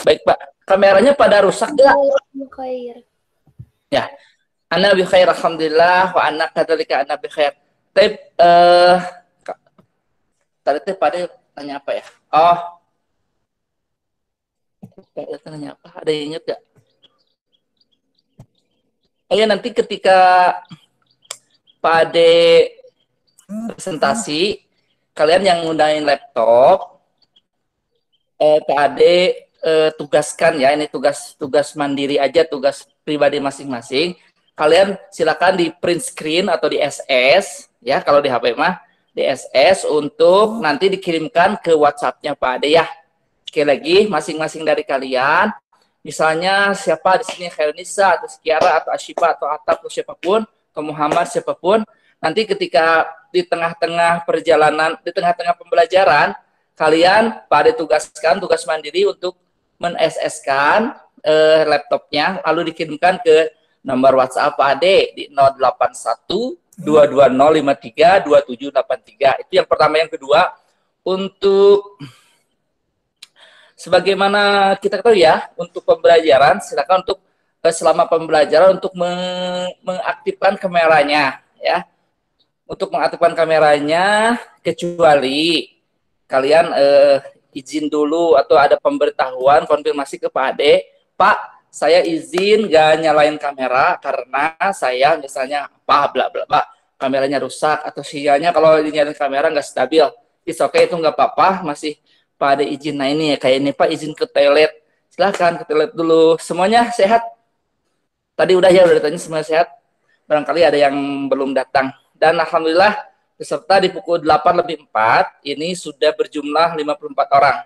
Baik Pak, kameranya pada rusak nggak? Khair. Ya, ana bi khair alhamdulillah wa anak kadzalika ana bi khair. Tapi tadi teh pada tanya apa ya? Oh, tanya apa? Ada yang ingat gak? Oh ya, nanti ketika Pak Ade presentasi, kalian yang ngundangin laptop, Pak Ade tugaskan ya, ini tugas mandiri aja, tugas pribadi masing-masing. Kalian silakan di print screen atau di SS, ya kalau di HP mah, di SS untuk nanti dikirimkan ke WhatsApp-nya Pak Ade ya. Sekali lagi, masing-masing dari kalian, misalnya siapa di sini, Khairunisa atau Sekiara atau Asyifa atau Atap atau siapapun, atau Muhammad siapapun, nanti ketika di tengah-tengah perjalanan, di tengah-tengah pembelajaran, kalian pada tugaskan tugas mandiri untuk men-SS-kan laptopnya, lalu dikirimkan ke nomor WhatsApp Pak Ade di 081 22053 2783. Itu yang pertama. Yang kedua, untuk sebagaimana kita tahu ya, untuk pembelajaran silakan untuk selama pembelajaran untuk mengaktifkan kameranya ya. Untuk mengaktifkan kameranya, kecuali kalian izin dulu atau ada pemberitahuan konfirmasi ke Pak Ade, Pak, saya izin gak nyalain kamera karena saya misalnya apa bla bla bla, kameranya rusak atau sinyalnya kalau dinyalain kamera nggak stabil. It's okay, itu nggak apa-apa, masih Pak Ade izin. Nah ini ya, kayak ini Pak izin ke toilet, silahkan ke toilet dulu. Semuanya sehat? Tadi udah ya, udah ditanya semuanya sehat? Barangkali ada yang belum datang. Dan alhamdulillah peserta di pukul 8:04 ini sudah berjumlah 54 orang.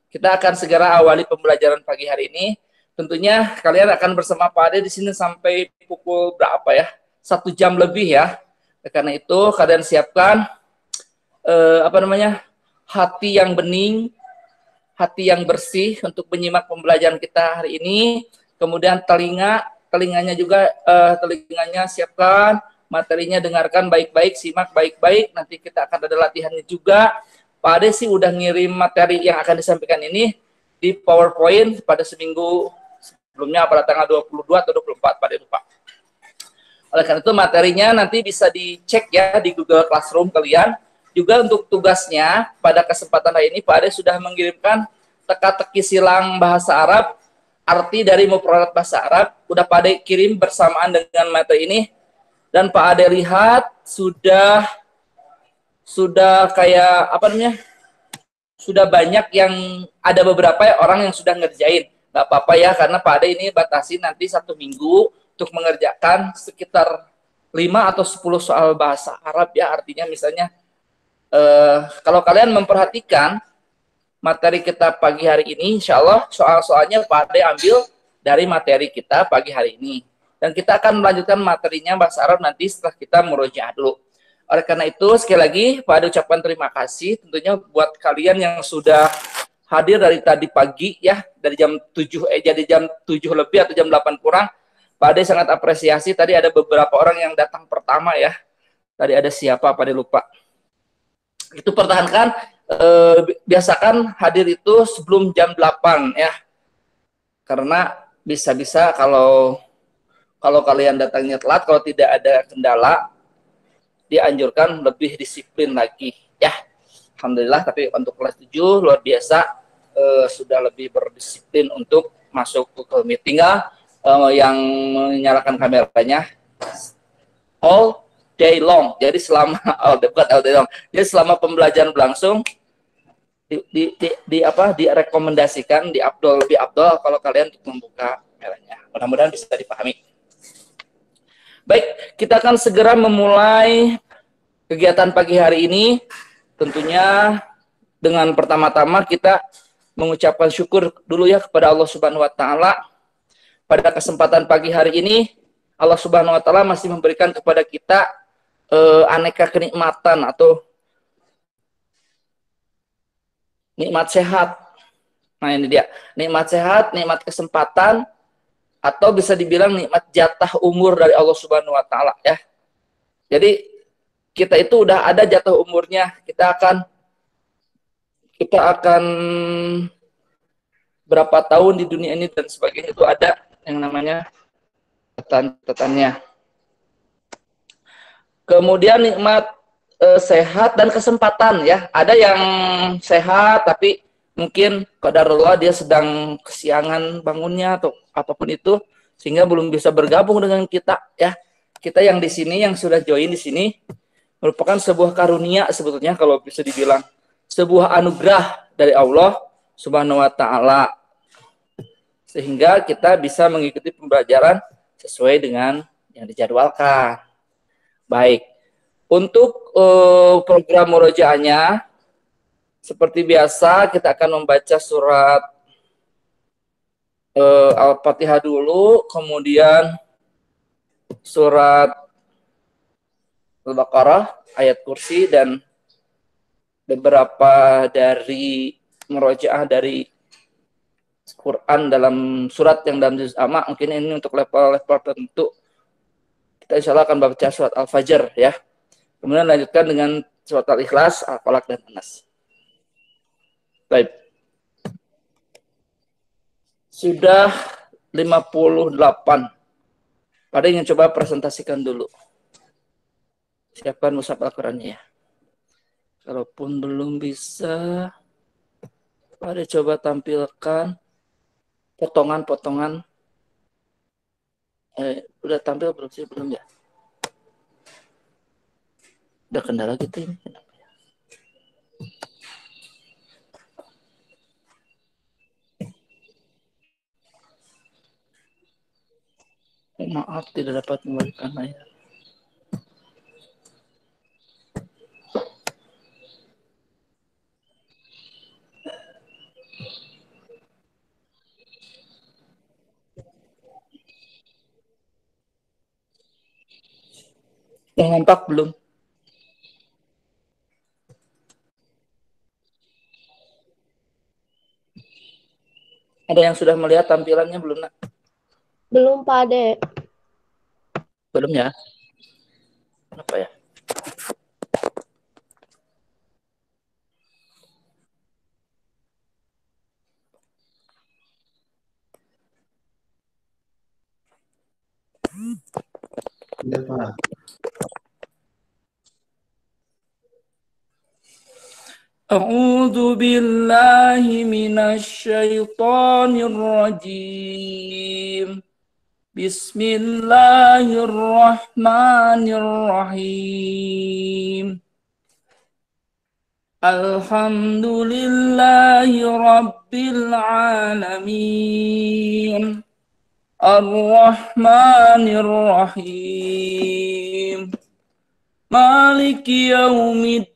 Kita akan segera awali pembelajaran pagi hari ini. Tentunya kalian akan bersama Pak Ade di sini sampai pukul berapa ya? 1 jam lebih ya. Karena itu kalian siapkan hati yang bening, hati yang bersih untuk menyimak pembelajaran kita hari ini. Kemudian telinganya juga telinganya siapkan, materinya dengarkan baik-baik, simak baik-baik. Nanti kita akan ada latihannya juga. Pak Ade sih udah ngirim materi yang akan disampaikan ini di PowerPoint pada seminggu sebelumnya, pada tanggal 22 atau 24, Pak Ade lupa. Oleh karena itu materinya nanti bisa dicek ya di Google Classroom kalian. Juga untuk tugasnya pada kesempatan hari ini Pak Ade sudah mengirimkan teka-teki silang bahasa Arab, arti dari mufradat bahasa Arab, udah Pak Ade kirim bersamaan dengan materi ini. Dan Pak Ade lihat sudah kayak apa namanya, sudah banyak yang ada beberapa orang yang sudah ngerjain. Nggak apa-apa ya, karena Pak Ade ini batasi nanti 1 minggu untuk mengerjakan sekitar 5 atau 10 soal bahasa Arab ya. Artinya misalnya kalau kalian memperhatikan materi kita pagi hari ini, insya Allah soal-soalnya Pak Ade ambil dari materi kita pagi hari ini. Dan kita akan melanjutkan materinya bahasa Arab nanti setelah kita murojaah dulu. Oleh karena itu, sekali lagi, Pak Ade ucapkan terima kasih tentunya buat kalian yang sudah hadir dari tadi pagi ya, dari jam 7, jadi jam 7 lebih atau jam 8 kurang. Pak Ade sangat apresiasi, tadi ada beberapa orang yang datang pertama ya. Tadi ada siapa, Pak Ade lupa. Itu pertahankan, biasakan hadir itu sebelum jam 8 ya. Karena bisa-bisa kalau kalian datangnya telat, kalau tidak ada kendala, dianjurkan lebih disiplin lagi ya. Alhamdulillah, tapi untuk kelas 7 luar biasa sudah lebih berdisiplin untuk masuk ke meeting. Yang menyalakan kameranya all day long. Jadi selama all day long. Jadi selama pembelajaran berlangsung direkomendasikan lebih abdol kalau kalian untuk membuka kameranya. Mudah-mudahan bisa dipahami. Baik, kita akan segera memulai kegiatan pagi hari ini. Tentunya dengan pertama-tama kita mengucapkan syukur dulu ya kepada Allah Subhanahu wa taala. Pada kesempatan pagi hari ini Allah Subhanahu wa taala masih memberikan kepada kita aneka kenikmatan atau nikmat sehat. Nah, ini dia. Nikmat sehat, nikmat kesempatan, atau bisa dibilang nikmat jatah umur dari Allah Subhanahu wa taala ya. Jadi kita itu udah ada jatah umurnya. Kita akan berapa tahun di dunia ini dan sebagainya, itu ada yang namanya catatannya. Kemudian nikmat sehat dan kesempatan ya. Ada yang sehat tapi mungkin qadarullah dia sedang kesiangan bangunnya atau apapun itu sehingga belum bisa bergabung dengan kita ya. Kita yang di sini yang sudah join di sini merupakan sebuah karunia sebetulnya kalau bisa dibilang sebuah anugerah dari Allah Subhanahu wa taala sehingga kita bisa mengikuti pembelajaran sesuai dengan yang dijadwalkan. Baik. Untuk program murojaahnya seperti biasa kita akan membaca surat Al-Fatihah dulu, kemudian surat Al-Baqarah, ayat kursi, dan beberapa dari murojaah dari Quran dalam surat yang dalam juz amma. Mungkin ini untuk level-level tertentu. Kita insya Allah akan baca surat Al-Fajr ya. Kemudian lanjutkan dengan surat Al-Ikhlas, Al-Falaq, dan An-Nas. Baik. Sudah 58. Pada ingin coba presentasikan dulu. Siapkan mushaf Al-Qurannya ya. Kalaupun belum bisa, pada coba tampilkan potongan-potongan. Udah tampil belum sih? Belum ya? Udah kendala gitu ini. Maaf tidak dapat memberikan layar. Yang nampak belum? Ada yang sudah melihat tampilannya belum, Nak? Belum, Pak Ade. Belum ya? Apa ya? Ya, Pak. A'udzu billahi minasy syaithanir rajim. Bismillahirrahmanirrahim. Alhamdulillahi rabbil alamin. Ar-Rahmanir Rahim. Maliki yaumiddin.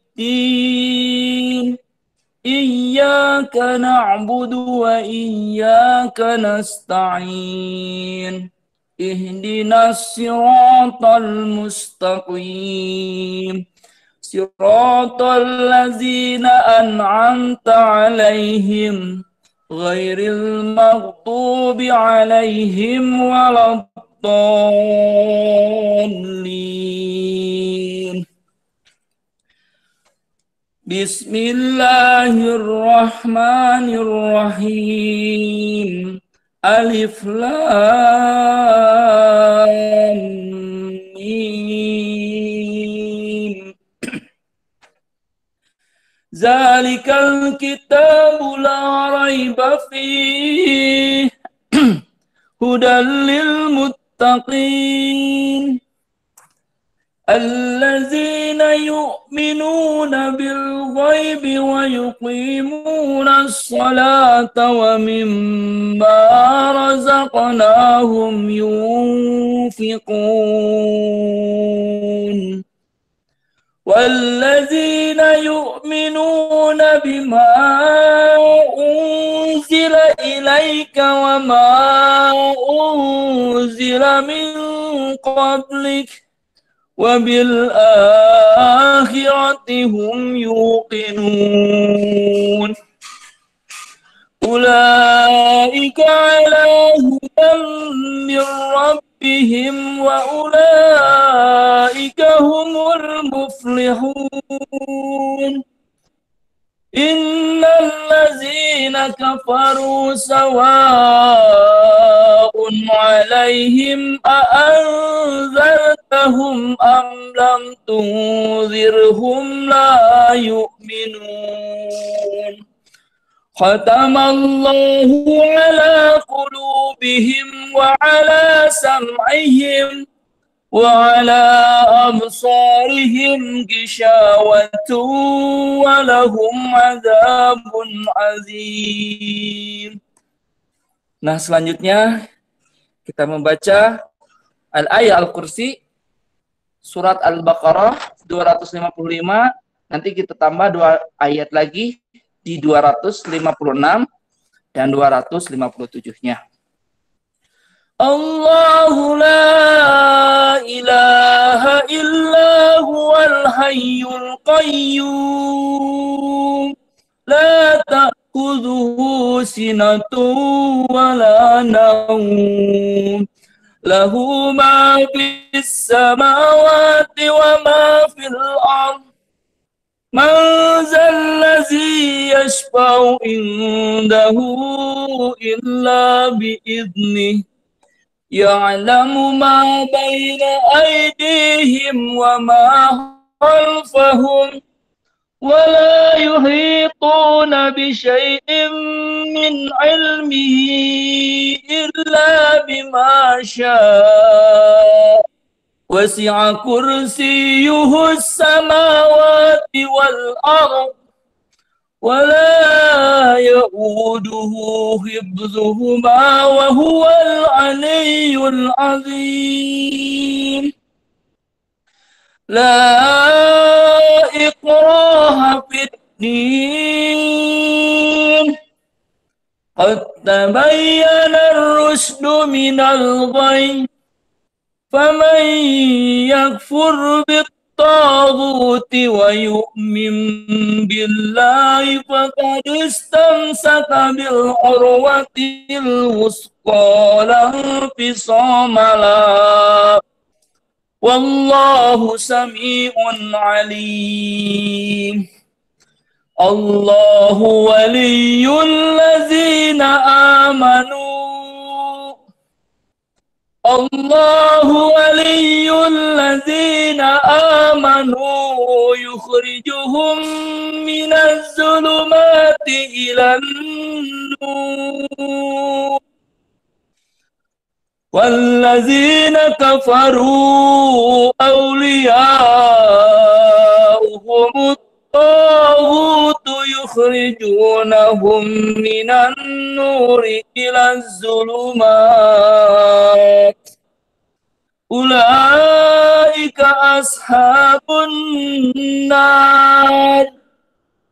Iyyaka na'budu wa iyyaka nasta'in. Ihdinas siratal mustaqim. Siratal ladzina an'amta 'alaihim ghairil maghdubi 'alaihim waladdallin. Bismillahirrahmanirrahim. Alif Lam Mim. Zalikal kitabu la raiba fihi hudal lil muttaqin allazina yu'minuna bil ghaibi wa yuqimuna as-salata wa mimma razaqnahum yunfiqun. والذين يؤمنون بما أنزل إليك وما أنزل من قبلك وبالآخرة هم يوقنون أولئك على هدى من ربهم وأولئك هم المفلحون Innal ladzina kafaru sawa'un 'alaihim a'anzartahum am lam tunzirhum la yu'minun. Khatamallahu 'ala qulubihim wa 'ala sam'ihim وعلى أبصارهم غشاوة ولهم عذاب عظيم. Nah, selanjutnya kita membaca al-ayat al-kursi surat Al-Baqarah 255. Nanti kita tambah 2 ayat lagi di 256 dan 257-nya. Allahu la ilaha illa huwal hayyul qayyum la ta'khudhuhu sinatun wa la nawm lahu ma fis samawati wa ma fil ardh man zal ladzi yashfa'u indahu illa bi idnihi يعلم ما بين أيديهم وما خلفهم ولا يحيطون بشيء من علمه إلا بما شاء وسع كرسيه السماوات والأرض ولا يؤوده حفظهما وهو العلي العظيم. لا إكراه في الدين قد تبين الرشد من الغي فمن يكفر بالطاغوت ويؤمن بالله فقد استمسك بالعروة الوثقى لا انفصام لها والله سميع عليم. الله ولي الذين آمنوا الله ولي الذين آمنوا يخرجهم من الظلمات إلى النور والذين كفروا أولياؤهم الطاغوت يخرجونهم من النور إلى الظلمات أولئك أصحاب النار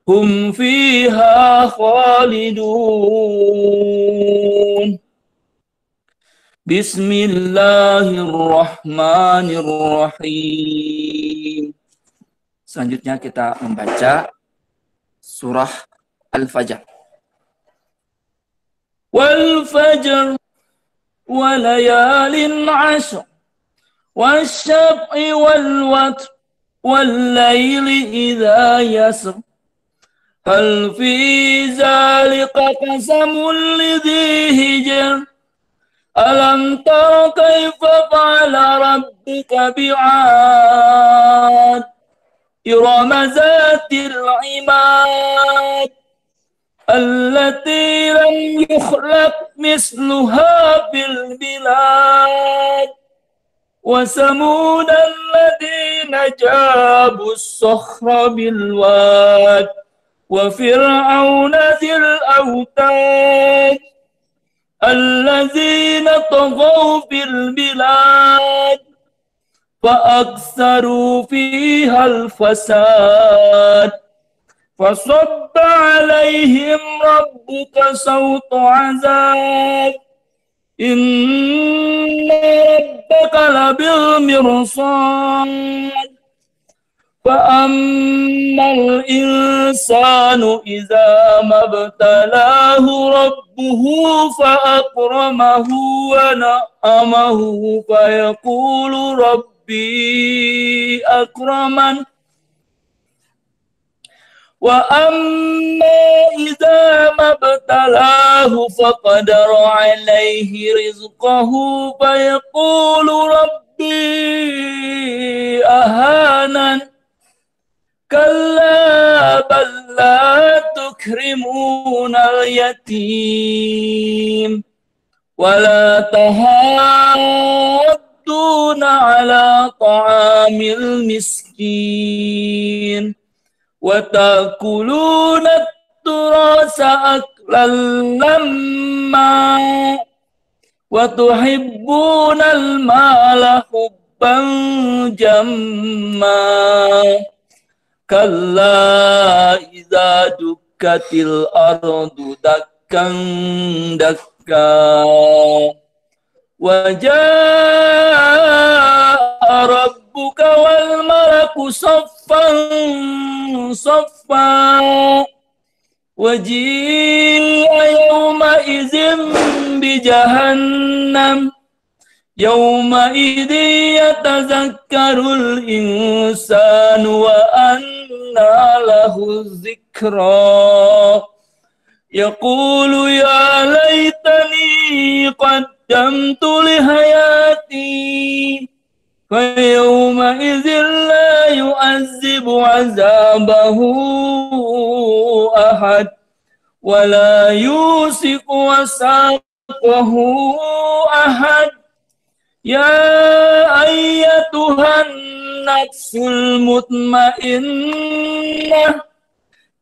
هم فيها خالدون. Bismillahirrahmanirrahim. Selanjutnya kita membaca surah Al-Fajr. Wal fajr wa layalin 'ashr wasyaf'i wal watr wal layli idza yasr hal fi zalika qasamul lidhi hijr alam tara kaifa fa'ala rabbuka bi'ad irama zatil imad allati lam yukhlaq misluha fil bilad wa samud alladhina jabu as-sakhra bil wad wa fir'auna dhil awtad الذين طغوا في البلاد فأكثروا فيها الفساد فصب عليهم ربك صوت عذاب إن ربك لبالمرصاد فأما الإنسان إذا ما ابتلاه ربه فأكرمه ونعمه فيقول ربي أكرمن وأما إذا ما ابتلاه فقدر عليه رزقه فيقول ربي أهانن كلا بل لا تكرمون اليتيم ولا تحاضون على طعام المسكين وتأكلون التراث أكلا لما وتحبون المال حبا جما كلا إذا دكت الأرض دكا دكا وجاء ربك والملك صفا صفا وجيء يومئذ بجهنم يومئذ يتذكر الإنسان وأنى له الذكرى يقول يا ليتني قدمت لحياتي فيومئذ لا يعذب عذابه أحد ولا يوثق وثاقه أحد يا أيتها النفس المطمئنة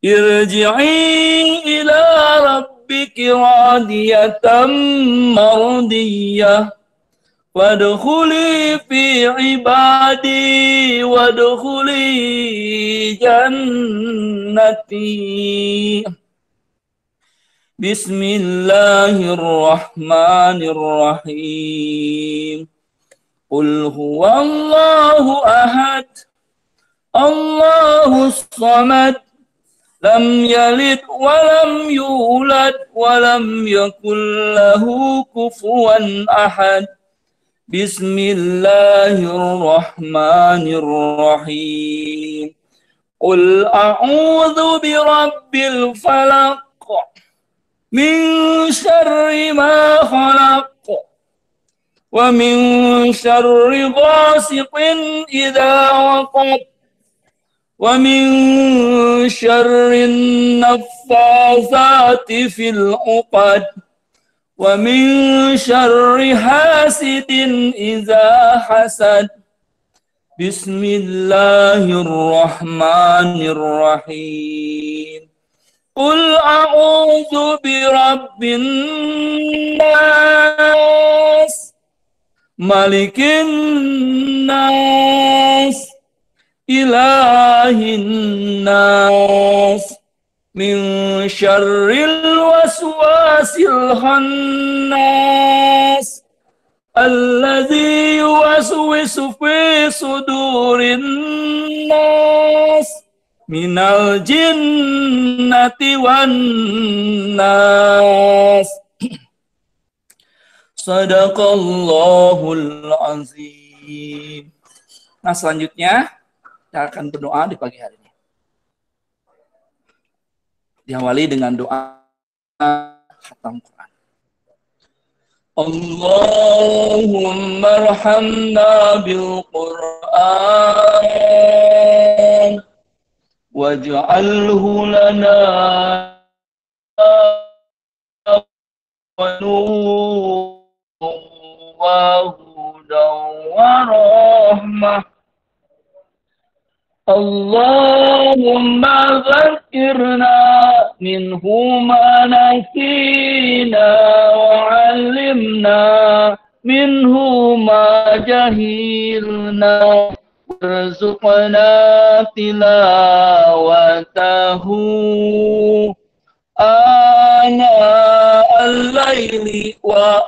ارجعي إلى ربك راضية مرضية وادخلي في عبادي وادخلي جنتي بسم الله الرحمن الرحيم قل هو الله أحد الله الصمد لم يلد ولم يولد ولم يكن له كفوا أحد بسم الله الرحمن الرحيم قل أعوذ برب الفلق من شر ما خلق ومن شر غاسق إذا وقب ومن شر النفاثات في العقد ومن شر حاسد إذا حسد بسم الله الرحمن الرحيم قل أعوذ برب الناس ملك الناس إله الناس من شر الوسواس الخناس الذي يوسوس في صدور الناس من الجنة والناس Sadaqallahul azim. Nah, selanjutnya kita akan berdoa di pagi hari ini. Diawali dengan doa khatam Quran. Allahumma arhamna bil Quran waj'alhu lana wa nur wa hudan wa rahmah. Allahumma zakkirna minhu ma nasina wa 'allimna minhu ma jahilna warzuqna tilawatahu ana al-laili wa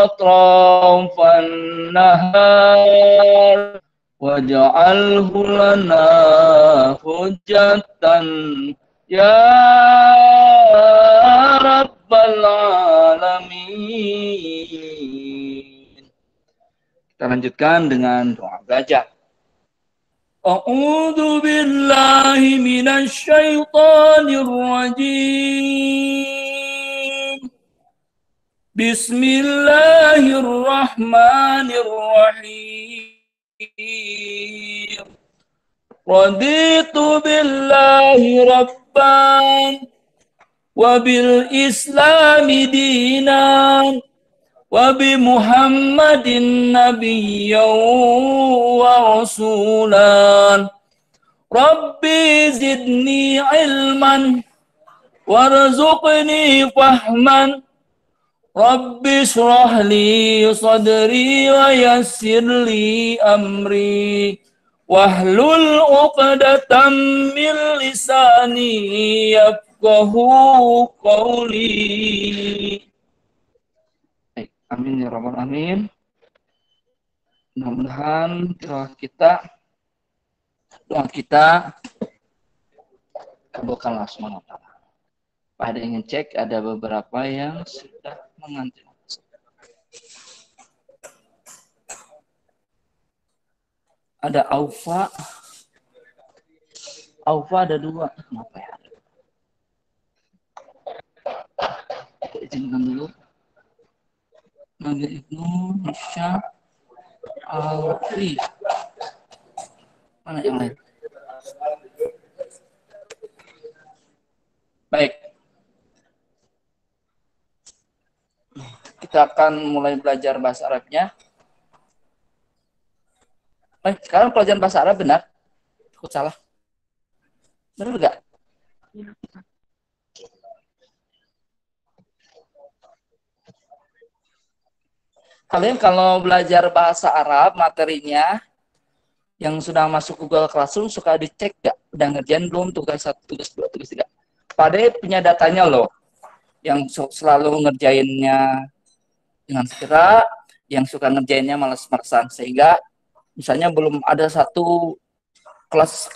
atrafan nahar waj'alhu lana hujjatan ya rabbal alamin. Kita lanjutkan dengan doa belajar. A'udzu billahi minasy syaithanir rajim. Bismillahirrahmanirrahim. Raditu billahi rabban wa bil islami dinan wa bi Muhammadin nabiyyan wa rasulan. Rabbi zidni ilman warzuqni fahman. Rabbi shrah li sadri wa yassir li amri wahlul 'uqdatam min lisani yafqahu qawli. Amin ya rabbal alamin. Mudah-mudahan doa kita kabulkan Allah Subhanahu wa taala. Ada yang ngecek, ada beberapa yang sudah mengantri. Ada Aufa ada 2. Kenapa ya? Izinkan dulu. Nabi Ibnu Nisha Alfi. Mana yang lain? Baik. Kita akan mulai belajar bahasa Arabnya. Sekarang pelajaran bahasa Arab benar? Aku salah. Benar enggak? Kalian kalau belajar bahasa Arab materinya yang sudah masuk Google Classroom suka dicek nggak? Udah ngerjain belum tugas 1, tugas 2, tugas 3? Pade punya datanya loh. Yang selalu ngerjainnya dengan segera, yang suka ngerjainnya malas-malasan. Sehingga misalnya belum ada satu kelas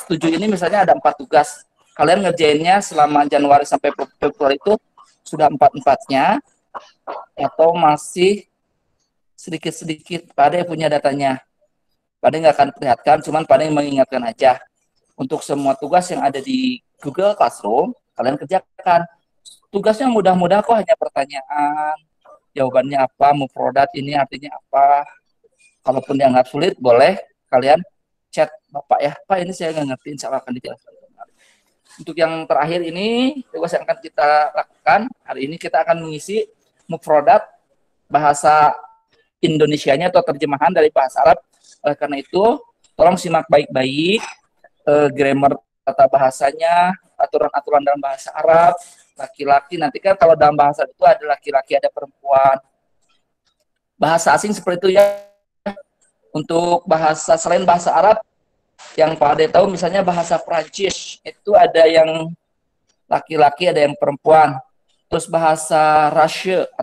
7 ini misalnya ada 4 tugas. Kalian ngerjainnya selama Januari sampai Februari itu sudah 4-4-nya. Atau masih sedikit-sedikit. Pade punya datanya. Pade nggak akan perlihatkan, cuman Pade mengingatkan aja. Untuk semua tugas yang ada di Google Classroom, kalian kerjakan. Tugasnya mudah-mudah kok, hanya pertanyaan. Jawabannya apa, mufrodat ini artinya apa. Kalaupun dianggap sulit, boleh kalian chat Bapak ya. Pak, ini saya nggak ngerti, insya Allah akan dijelaskan. Untuk yang terakhir ini, tugas yang akan kita lakukan, hari ini kita akan mengisi mufrodat bahasa Indonesianya atau terjemahan dari bahasa Arab. Oleh karena itu, tolong simak baik-baik grammar tata bahasanya, aturan-aturan dalam bahasa Arab, laki-laki. Nanti kan kalau dalam bahasa itu ada laki-laki, ada perempuan. Bahasa asing seperti itu ya. Untuk bahasa selain bahasa Arab, yang Pak Ade tahu misalnya bahasa Prancis, itu ada yang laki-laki, ada yang perempuan. Terus bahasa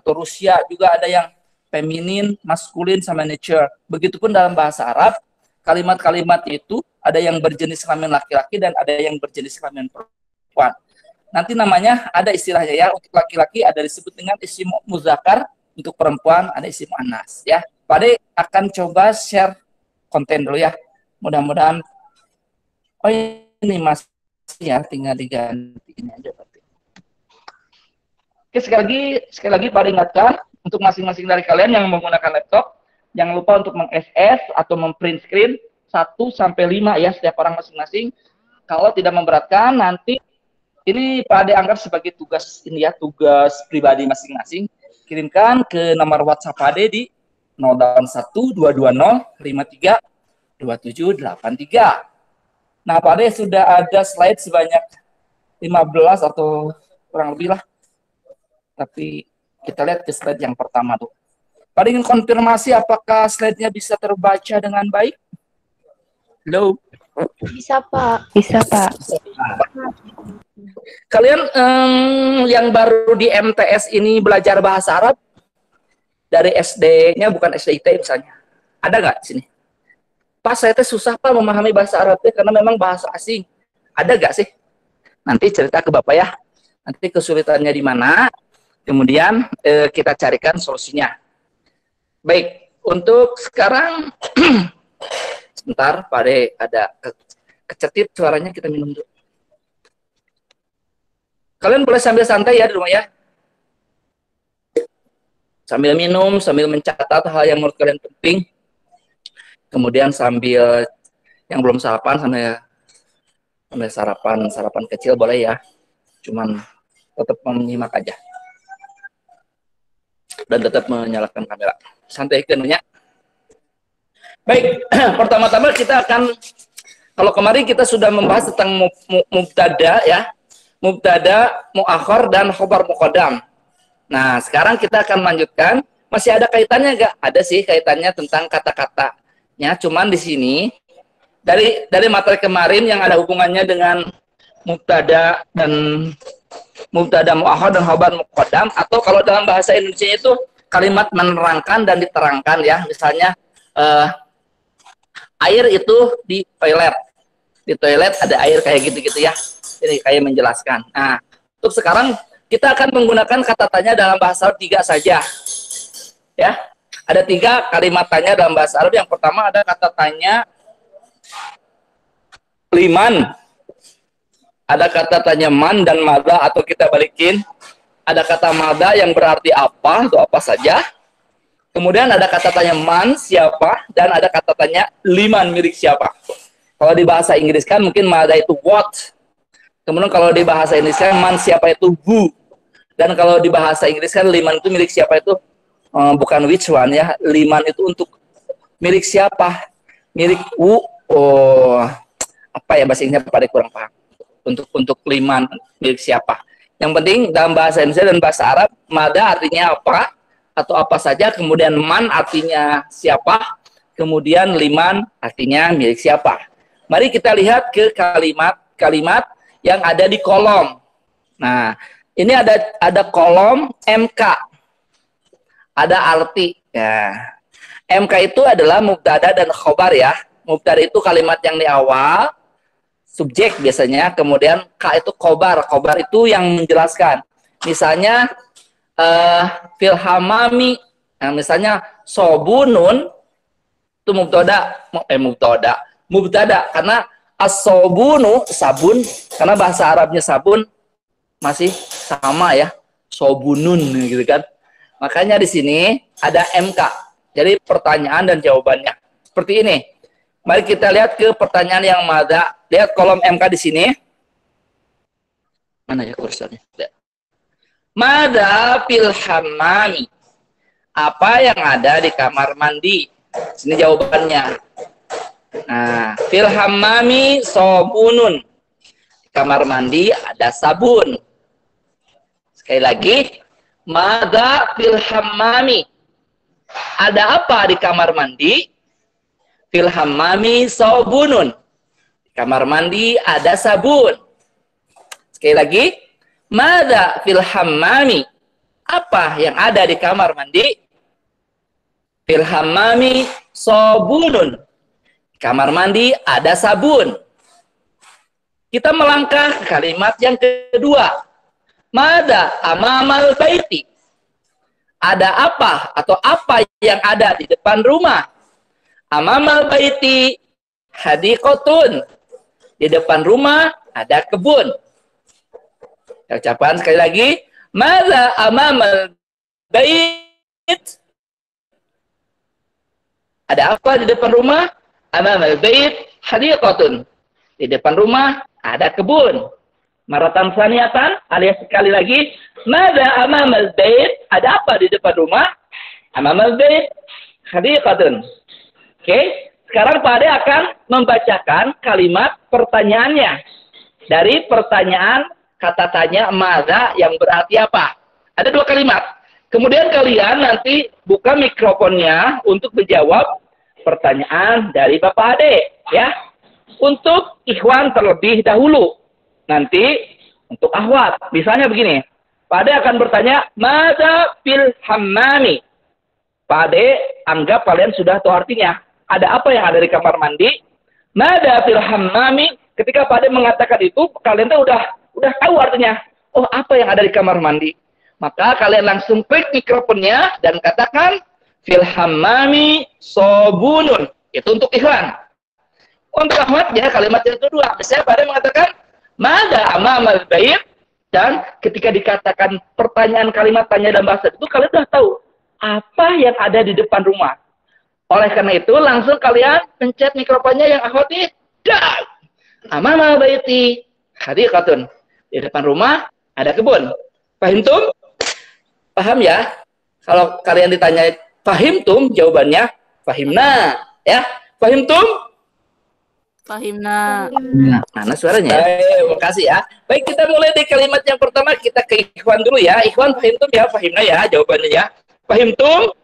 Rusia juga ada yang feminin, maskulin, sama nature. Begitupun dalam bahasa Arab, kalimat-kalimat itu ada yang berjenis kelamin laki-laki dan ada yang berjenis kelamin perempuan. Nanti namanya ada istilahnya ya, untuk laki-laki ada disebut dengan isim muzakkar, untuk perempuan ada isim anas ya. Pak Ade akan coba share konten dulu ya. Mudah-mudahan ini masih ya, tinggal diganti ini aja berarti. Oke, sekali lagi Pak Ade ingatkan untuk masing-masing dari kalian yang menggunakan laptop, jangan lupa untuk meng-SS atau memprint screen 1-5 ya, setiap orang masing-masing. Kalau tidak memberatkan, nanti ini Pak Ade anggap sebagai tugas ini ya, tugas pribadi masing-masing. Kirimkan ke nomor WhatsApp Pak Ade di 081220532783. Nah, Pak Ade sudah ada slide sebanyak 15 atau kurang lebih lah. Tapi kita lihat ke slide yang pertama tuh. Pak Ade ingin konfirmasi apakah slide-nya bisa terbaca dengan baik? Halo? Bisa, Pak. Bisa, Pak. Kalian yang baru di MTS ini belajar bahasa Arab dari SD-nya, bukan SDIT misalnya. Ada nggak di sini? Pak, saya teh susah Pak memahami bahasa Arabnya karena memang bahasa asing. Ada nggak sih? Nanti cerita ke Bapak ya. Nanti kesulitannya di mana, kemudian kita carikan solusinya. Baik, untuk sekarang Sebentar, Pak Ade ada kecetip suaranya, kita minum dulu. Kalian boleh sambil santai ya di rumah ya. Sambil minum, sambil mencatat hal yang menurut kalian penting. Kemudian sambil yang belum sarapan, sambil sarapan kecil boleh ya. Cuman tetap menyimak aja. Dan tetap menyalakan kamera. Santai kenunya. Baik, pertama-tama kita akan, kalau kemarin kita sudah membahas tentang mubtada ya. Mubtada, muakhar, dan khobar muqaddam. Nah, sekarang kita akan melanjutkan. Masih ada kaitannya nggak? Ada sih kaitannya tentang kata-katanya. Cuman di sini dari materi kemarin yang ada hubungannya dengan mubtada dan mubtada muakhar dan khobar muqaddam, atau kalau dalam bahasa Indonesia itu kalimat menerangkan dan diterangkan ya. Misalnya air itu di toilet. Di toilet ada air kayak gitu-gitu ya. Jadi kayak menjelaskan. Nah, untuk sekarang kita akan menggunakan kata tanya dalam bahasa Arab 3 saja. Ya. Ada 3 kalimat tanya dalam bahasa Arab. Yang pertama ada kata tanya liman. Ada kata tanya man dan mada, atau kita balikin. Ada kata mada yang berarti apa atau apa saja. Kemudian ada kata tanya man, siapa, dan ada kata tanya liman, milik siapa. Kalau di bahasa Inggris kan mungkin mada itu what. Kemudian kalau di bahasa Indonesia man, siapa itu who. Dan kalau di bahasa Inggris kan liman itu milik siapa itu bukan which one ya. Liman itu untuk milik siapa. Milik who. Oh, apa ya bahasa Inggrisnya pada kurang paham. Untuk liman milik siapa. Yang penting dalam bahasa Indonesia dan bahasa Arab, mada artinya apa atau apa saja, kemudian man artinya siapa, kemudian liman artinya milik siapa. Mari kita lihat ke kalimat-kalimat yang ada di kolom. Nah, ini ada kolom MK. Ada arti. Ya. MK itu adalah mubtada dan khobar ya. Mubtada itu kalimat yang di awal, subjek biasanya, kemudian K itu khobar. Khobar itu yang menjelaskan. Misalnya fil hamami, nah, misalnya sobunun itu mubtada karena as-sobunu sabun, karena bahasa Arabnya sabun masih sama ya, sobunun gitu kan. Makanya di sini ada MK. Jadi pertanyaan dan jawabannya seperti ini. Mari kita lihat ke pertanyaan yang mada. Lihat kolom MK di sini. Mana ya kursornya? Lihat. Mada fil hammami. Apa yang ada di kamar mandi? Sini jawabannya. Nah, fil hammami sobunun. Di kamar mandi ada sabun. Sekali lagi, mada fil hammami. Ada apa di kamar mandi? Fil hammami sobunun. Di kamar mandi ada sabun. Sekali lagi, mada fil hammami. Apa yang ada di kamar mandi? Fil hammami sobunun. Di kamar mandi ada sabun. Kita melangkah ke kalimat yang kedua. Mada amamal baiti. Ada apa atau apa yang ada di depan rumah? Amamal baiti hadiqotun. Di depan rumah ada kebun. Ucapan sekali lagi, madza amamal bait? Ada apa di depan rumah? Amamal bait hadiqatun. Di depan rumah ada kebun. Maratan saniatan, alias sekali lagi, madza amamal bait? Ada apa di depan rumah? Amamal bait hadiqatun. Oke, sekarang Pak Ade akan membacakan kalimat pertanyaannya. Dari pertanyaan kata tanya madza yang berarti apa? Ada 2 kalimat. Kemudian kalian nanti buka mikrofonnya untuk menjawab pertanyaan dari Bapak Ade, ya. Untuk ikhwan terlebih dahulu. Nanti untuk akhwat. Misalnya begini. Pak Ade akan bertanya, madza fil hammami? Pak Ade anggap kalian sudah tahu artinya. Ada apa yang ada di kamar mandi? Madza fil hammami? Ketika Pak Ade mengatakan itu, kalian tuh udah tahu artinya. Oh, apa yang ada di kamar mandi? Maka kalian langsung klik mikrofonnya dan katakan fil hammami sobunun. Itu untuk ikhwan. Untuk Ahmad ya kalimat yang kedua. Saya pada mengatakan mada amamal bait, dan ketika dikatakan pertanyaan kalimat tanya dalam bahasa itu kalian sudah tahu apa yang ada di depan rumah. Oleh karena itu langsung kalian pencet mikrofonnya yang akhwati. Dan amamal baiti hadiqatun. Di depan rumah ada kebun. Fahimtum? Paham ya? Kalau kalian ditanya fahimtum, jawabannya fahimna. Ya, fahimtum? Fahimna. Mana suaranya? Terima kasih ya. Baik, kita mulai dari kalimat yang pertama. Kita ke Ikhwan dulu ya. Ikhwan, fahimtum ya? Fahimna ya jawabannya ya. Fahimtum?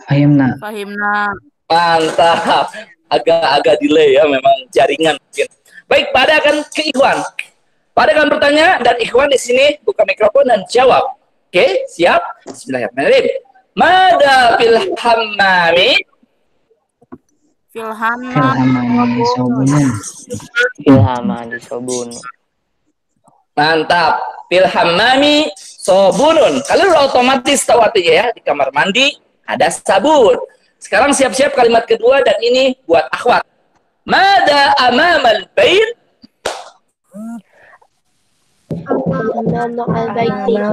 Fahimna. Fahimna. Mantap. Agak delay ya, memang jaringan mungkin. Baik, pada akan ke Ikhwan. Pada akan bertanya dan Ikhwan di sini buka mikrofon dan jawab. Oke, siap? Bismillahirrahmanirrahim. Mada fil hammami? Filhamani sobunun. Filhamani sobun. Mantap. Fil hammami sobunun. Kalian udah otomatis tahu artinya ya. Di kamar mandi ada sabun. Sekarang siap-siap kalimat kedua dan ini buat akhwat. Mada amamal bait? Amamal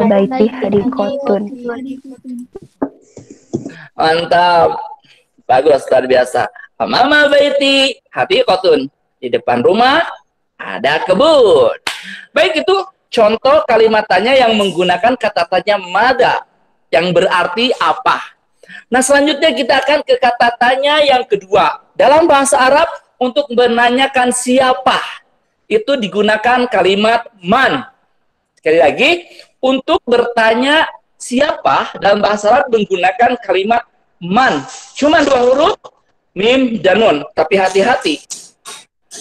baiti hadiqatun. Mantap. Bagus, luar biasa. Amamal baiti hadiqatun. Di depan rumah ada kebun. Baik, itu contoh kalimat tanya yang menggunakan kata tanya mada yang berarti apa. Nah, selanjutnya kita akan ke kata tanya yang kedua. Dalam bahasa Arab untuk menanyakan siapa itu digunakan kalimat man. Sekali lagi, untuk bertanya siapa dalam bahasa Arab menggunakan kalimat man. Cuma 2 huruf, mim dan nun. Tapi hati-hati.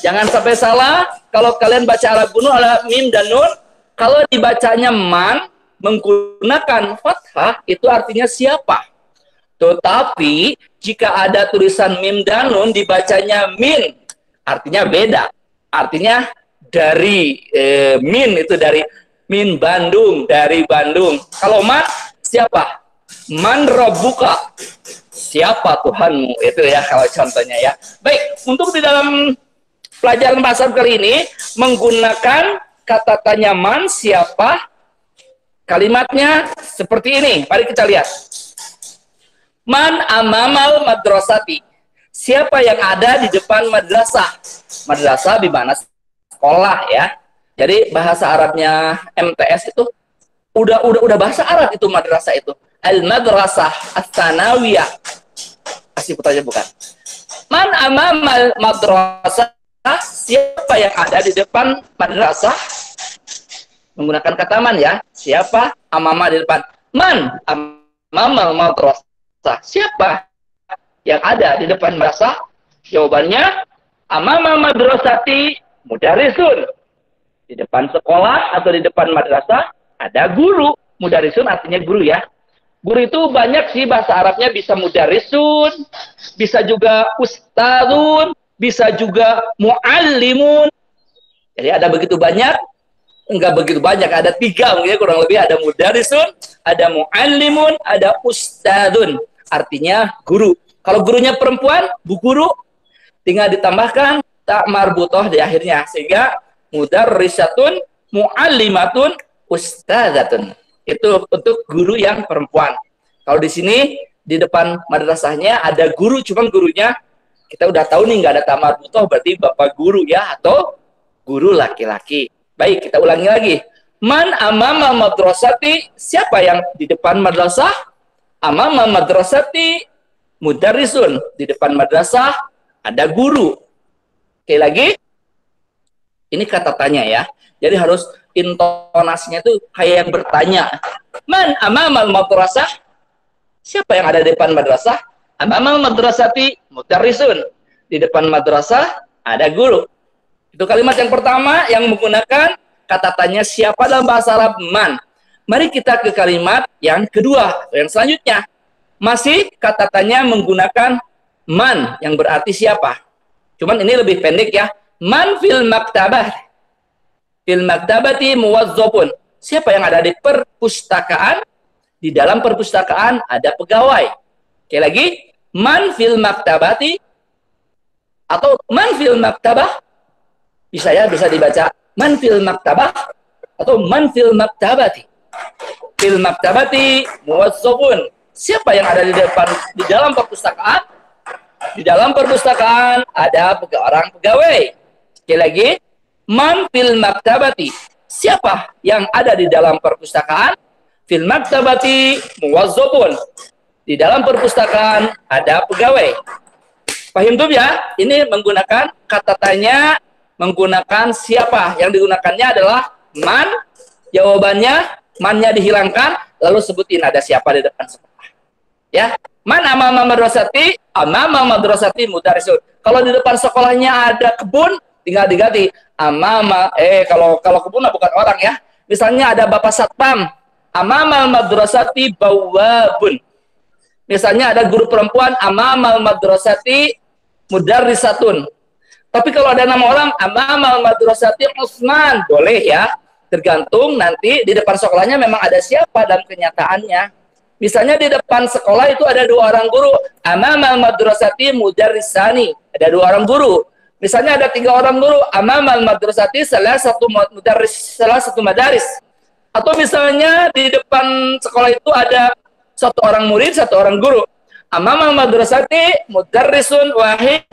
Jangan sampai salah, kalau kalian baca Arab kuno ada mim dan nun. Kalau dibacanya man, menggunakan fathah, itu artinya siapa. Tetapi, jika ada tulisan mim dan nun, dibacanya min. Artinya beda. Artinya dari, min itu dari min Bandung, dari Bandung. Kalau man, siapa? Man rabbuka. Siapa Tuhanmu? Itu ya kalau contohnya ya. Baik, untuk di dalam pelajaran bahasa Arab kali ini menggunakan kata tanya man, siapa? Kalimatnya seperti ini. Mari kita lihat. Man amamal madrasati. Siapa yang ada di depan madrasah? Madrasah di mana sekolah ya. Jadi bahasa Arabnya MTS itu udah bahasa Arab itu madrasah itu. Al-madrasah ats-tsanawiyah. Pasti pertanyaan bukan. Man amamal madrasah, siapa yang ada di depan madrasah? Menggunakan kata man ya. Siapa? Amama di depan. Man amamal madrasah. Siapa yang ada di depan madrasah? Jawabannya amama madrasati mudarrisun. Di depan sekolah atau di depan madrasah ada guru. Mudarrisun artinya guru ya. Guru itu banyak sih bahasa Arabnya, bisa mudarrisun, bisa juga ustadzun, bisa juga muallimun. Jadi ada begitu banyak, enggak begitu banyak, ada 3 mungkin kurang lebih, ada mudarrisun, ada muallimun, ada ustadzun. Artinya guru. Kalau gurunya perempuan, bu guru, tinggal ditambahkan tak marbutoh di akhirnya, sehingga mudarrisatun, muallimatun, ustadzatun. Itu untuk guru yang perempuan. Kalau di sini di depan madrasahnya ada guru, cuman gurunya kita udah tahu nih nggak ada tamar butoh, berarti bapak guru ya, atau guru laki-laki. Baik, kita ulangi lagi. Man amama madrasati, siapa yang di depan madrasah? Amama madrasati mudarrisun, di depan madrasah ada guru. Oke, lagi. Ini kata tanya ya. Jadi harus intonasinya itu kayak yang bertanya. Man amamal madrasah? Siapa yang ada di depan madrasah? Amamal madrasati mudarrisun. Di depan madrasah ada guru. Itu kalimat yang pertama yang menggunakan kata tanya siapa dalam bahasa Arab, man. Mari kita ke kalimat yang kedua, yang selanjutnya. Masih kata tanya menggunakan man yang berarti siapa. Cuman ini lebih pendek ya. Man fil maktabah. Fil maktabati muwazzafun. Siapa yang ada di perpustakaan? Di dalam perpustakaan ada pegawai. Oke lagi. Man fil maktabati. Atau man fil maktabah? Bisa ya, bisa dibaca man fil maktabah atau man fil maktabati. Fil maktabati muwazzafun. Siapa yang ada di dalam perpustakaan? Di dalam perpustakaan ada orang pegawai. Sekali lagi, man fil maktabati. Siapa yang ada di dalam perpustakaan? Fil maktabati muwazzafun. Di dalam perpustakaan ada pegawai. Paham tuh ya? Ini menggunakan kata tanya, menggunakan siapa. Yang digunakannya adalah man. Jawabannya, man-nya dihilangkan, lalu sebutin ada siapa di depan sekolah. Ya, man amama madrasati, amama madrasati mudarisun. Kalau di depan sekolahnya ada kebun, tinggal diganti amama. Kalau kebun bukan orang ya. Misalnya ada bapak satpam, amama madrasati bawabun. Misalnya ada guru perempuan, amamal madrasati mudarrisatun. Tapi kalau ada nama orang, amamal madrasati Utsman, boleh ya. Tergantung nanti di depan sekolahnya memang ada siapa dalam kenyataannya. Misalnya di depan sekolah itu ada 2 orang guru, amamal madrasati mudarrisani, ada 2 orang guru. Misalnya ada 3 orang guru, amamal madrasati salah satu madaris. Atau misalnya di depan sekolah itu ada 1 orang murid, 1 orang guru. Amamal madrasati mudarrisun wahid,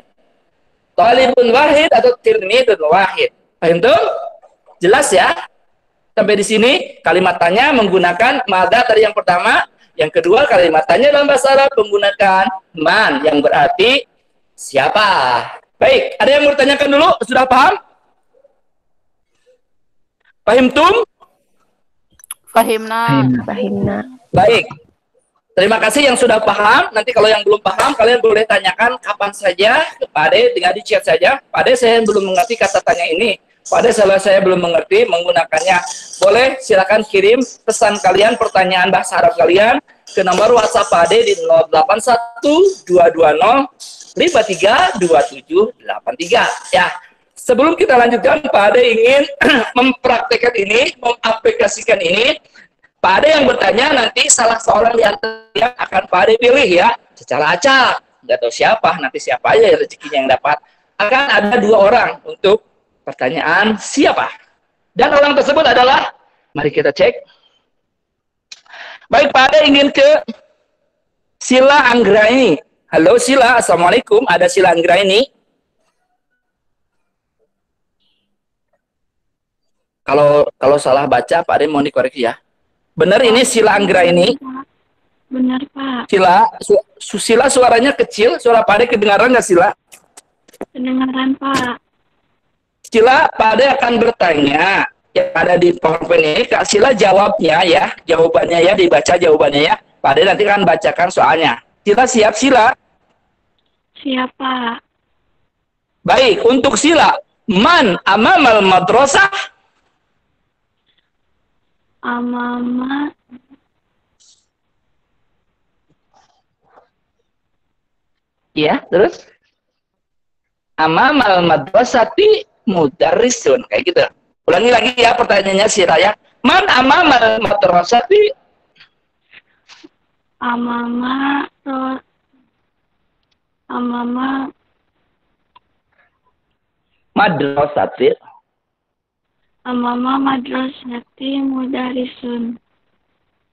talibun wahid atau tilmidun wahid. Paham tuh? Jelas ya? Sampai di sini kalimat tanya menggunakan mada tadi yang pertama, yang kedua kalimat tanya dalam bahasa Arab menggunakan man yang berarti siapa. Baik, ada yang mau ditanyakan dulu? Sudah paham? Paham tum? Fahimna. Fahimna. Baik. Terima kasih yang sudah paham. Nanti kalau yang belum paham, kalian boleh tanyakan kapan saja ke Pak Ade, tinggal di chat saja. Pak Ade, saya belum mengerti kata tanya ini. Pak Ade, saya belum mengerti menggunakannya. Boleh silakan kirim pesan kalian, pertanyaan bahasa Arab kalian ke nomor WhatsApp Pak Ade di 081220 532783. Ya. Sebelum kita lanjutkan, Pak Ade ingin mempraktekkan ini, mengaplikasikan ini. Pak Ade yang bertanya nanti salah seorang di antara yang akan Pak Ade pilih ya, secara acak, nggak tahu siapa, nanti siapa aja rezekinya yang dapat. Akan ada 2 orang untuk pertanyaan siapa. Dan orang tersebut adalah, mari kita cek. Baik, Pak Ade ingin ke Sila Anggraini. Halo Sila, Assalamualaikum, ada Sila Anggraini. Kalau salah baca, Pak Ade mohon dikoreksi ya. Benar ini Sila Anggraini? Benar, Pak. Sila suaranya kecil, suara Pak Ade kedengaran nggak Sila? Kedengaran, Pak. Sila, Pak Ade akan bertanya yang ada di PowerPoint ini, Kak Sila jawabnya ya, jawabannya ya, dibaca jawabannya ya. Pak Ade nanti akan bacakan soalnya. Sila siap, Sila? Siap, Pak. Baik, untuk Sila, man amamal madrasah? Amama. Ya, terus? Amamal madrasati mudarrisun, kayak gitu. Ulangi lagi ya pertanyaannya Sila ya. Man amamal madrasati? Amama Madrasati. Amama madrasati mudarisun.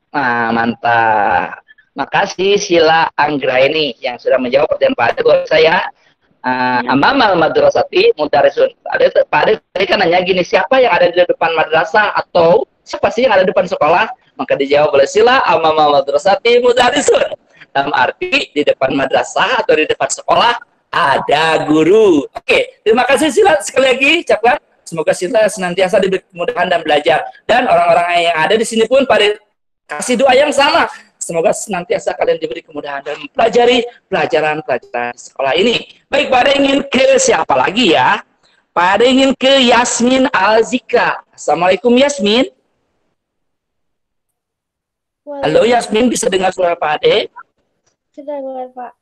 Nah, mantap. Makasih Sila Anggraini yang sudah menjawab pertanyaan Pak Ade buat saya. Amamal madrasati mudarisun. Pak Ade tadi kan nanya gini, siapa yang ada di depan madrasah atau siapa sih yang ada di depan sekolah? Maka dijawab oleh Sila, amamal madrasati mudarisun. Dalam arti di depan madrasah atau di depan sekolah ada guru. Oke, terima kasih Sila sekali lagi ucapkan. Semoga Sila senantiasa diberi kemudahan dan belajar. Dan orang-orang yang ada di sini pun pada kasih doa yang sama. Semoga senantiasa kalian diberi kemudahan dan mempelajari pelajaran-pelajaran di sekolah ini. Baik, Pak Ade ingin ke siapa lagi ya? Pak Ade ingin ke Yasmin Alzika. Assalamualaikum Yasmin. Halo Yasmin, bisa dengar suara Pak Ade? Kedengar, Pak.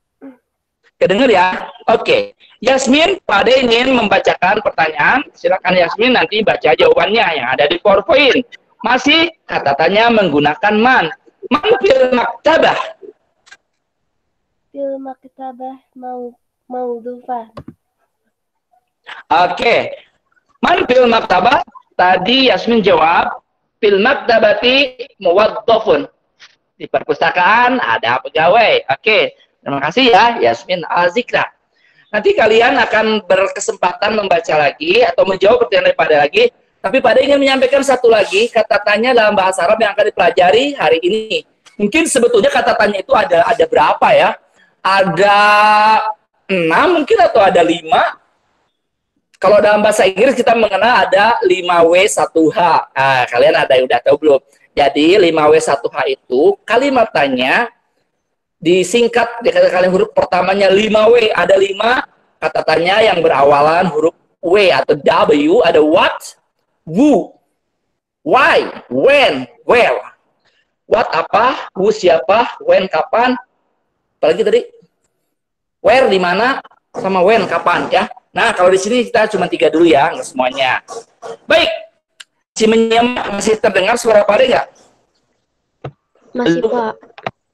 Kedengar ya? Oke. Yasmin, Pak Ade ingin membacakan pertanyaan. Silakan Yasmin nanti baca jawabannya yang ada di PowerPoint. Masih kata tanya menggunakan man. Man fil maktabah. Fil maktabah maudufah. Oke. Man fil maktabah? Tadi Yasmin jawab, fil maktabati muwaddafun. Di perpustakaan ada pegawai. Oke. Terima kasih ya Yasmin Azikra. Nanti kalian akan berkesempatan membaca lagi atau menjawab pertanyaan daripada lagi. Tapi pada ingin menyampaikan satu lagi kata tanya dalam bahasa Arab yang akan dipelajari hari ini. Mungkin sebetulnya kata tanya itu ada berapa ya? Ada 6 mungkin atau ada 5. Kalau dalam bahasa Inggris kita mengenal ada 5W1H. Nah, kalian ada yang udah tahu belum? Jadi 5W1H itu kalimat tanya disingkat dengan kalian huruf pertamanya 5W. Ada 5 kata tanya yang berawalan huruf W atau W. Ada what, who, why, when, where. What apa, who siapa, when kapan, apalagi tadi where di mana, sama when kapan ya. Nah kalau di sini kita cuma 3 dulu ya, nggak semuanya. Baik, si menyimak masih terdengar suara Pak Ade nggak? Masih, Pak.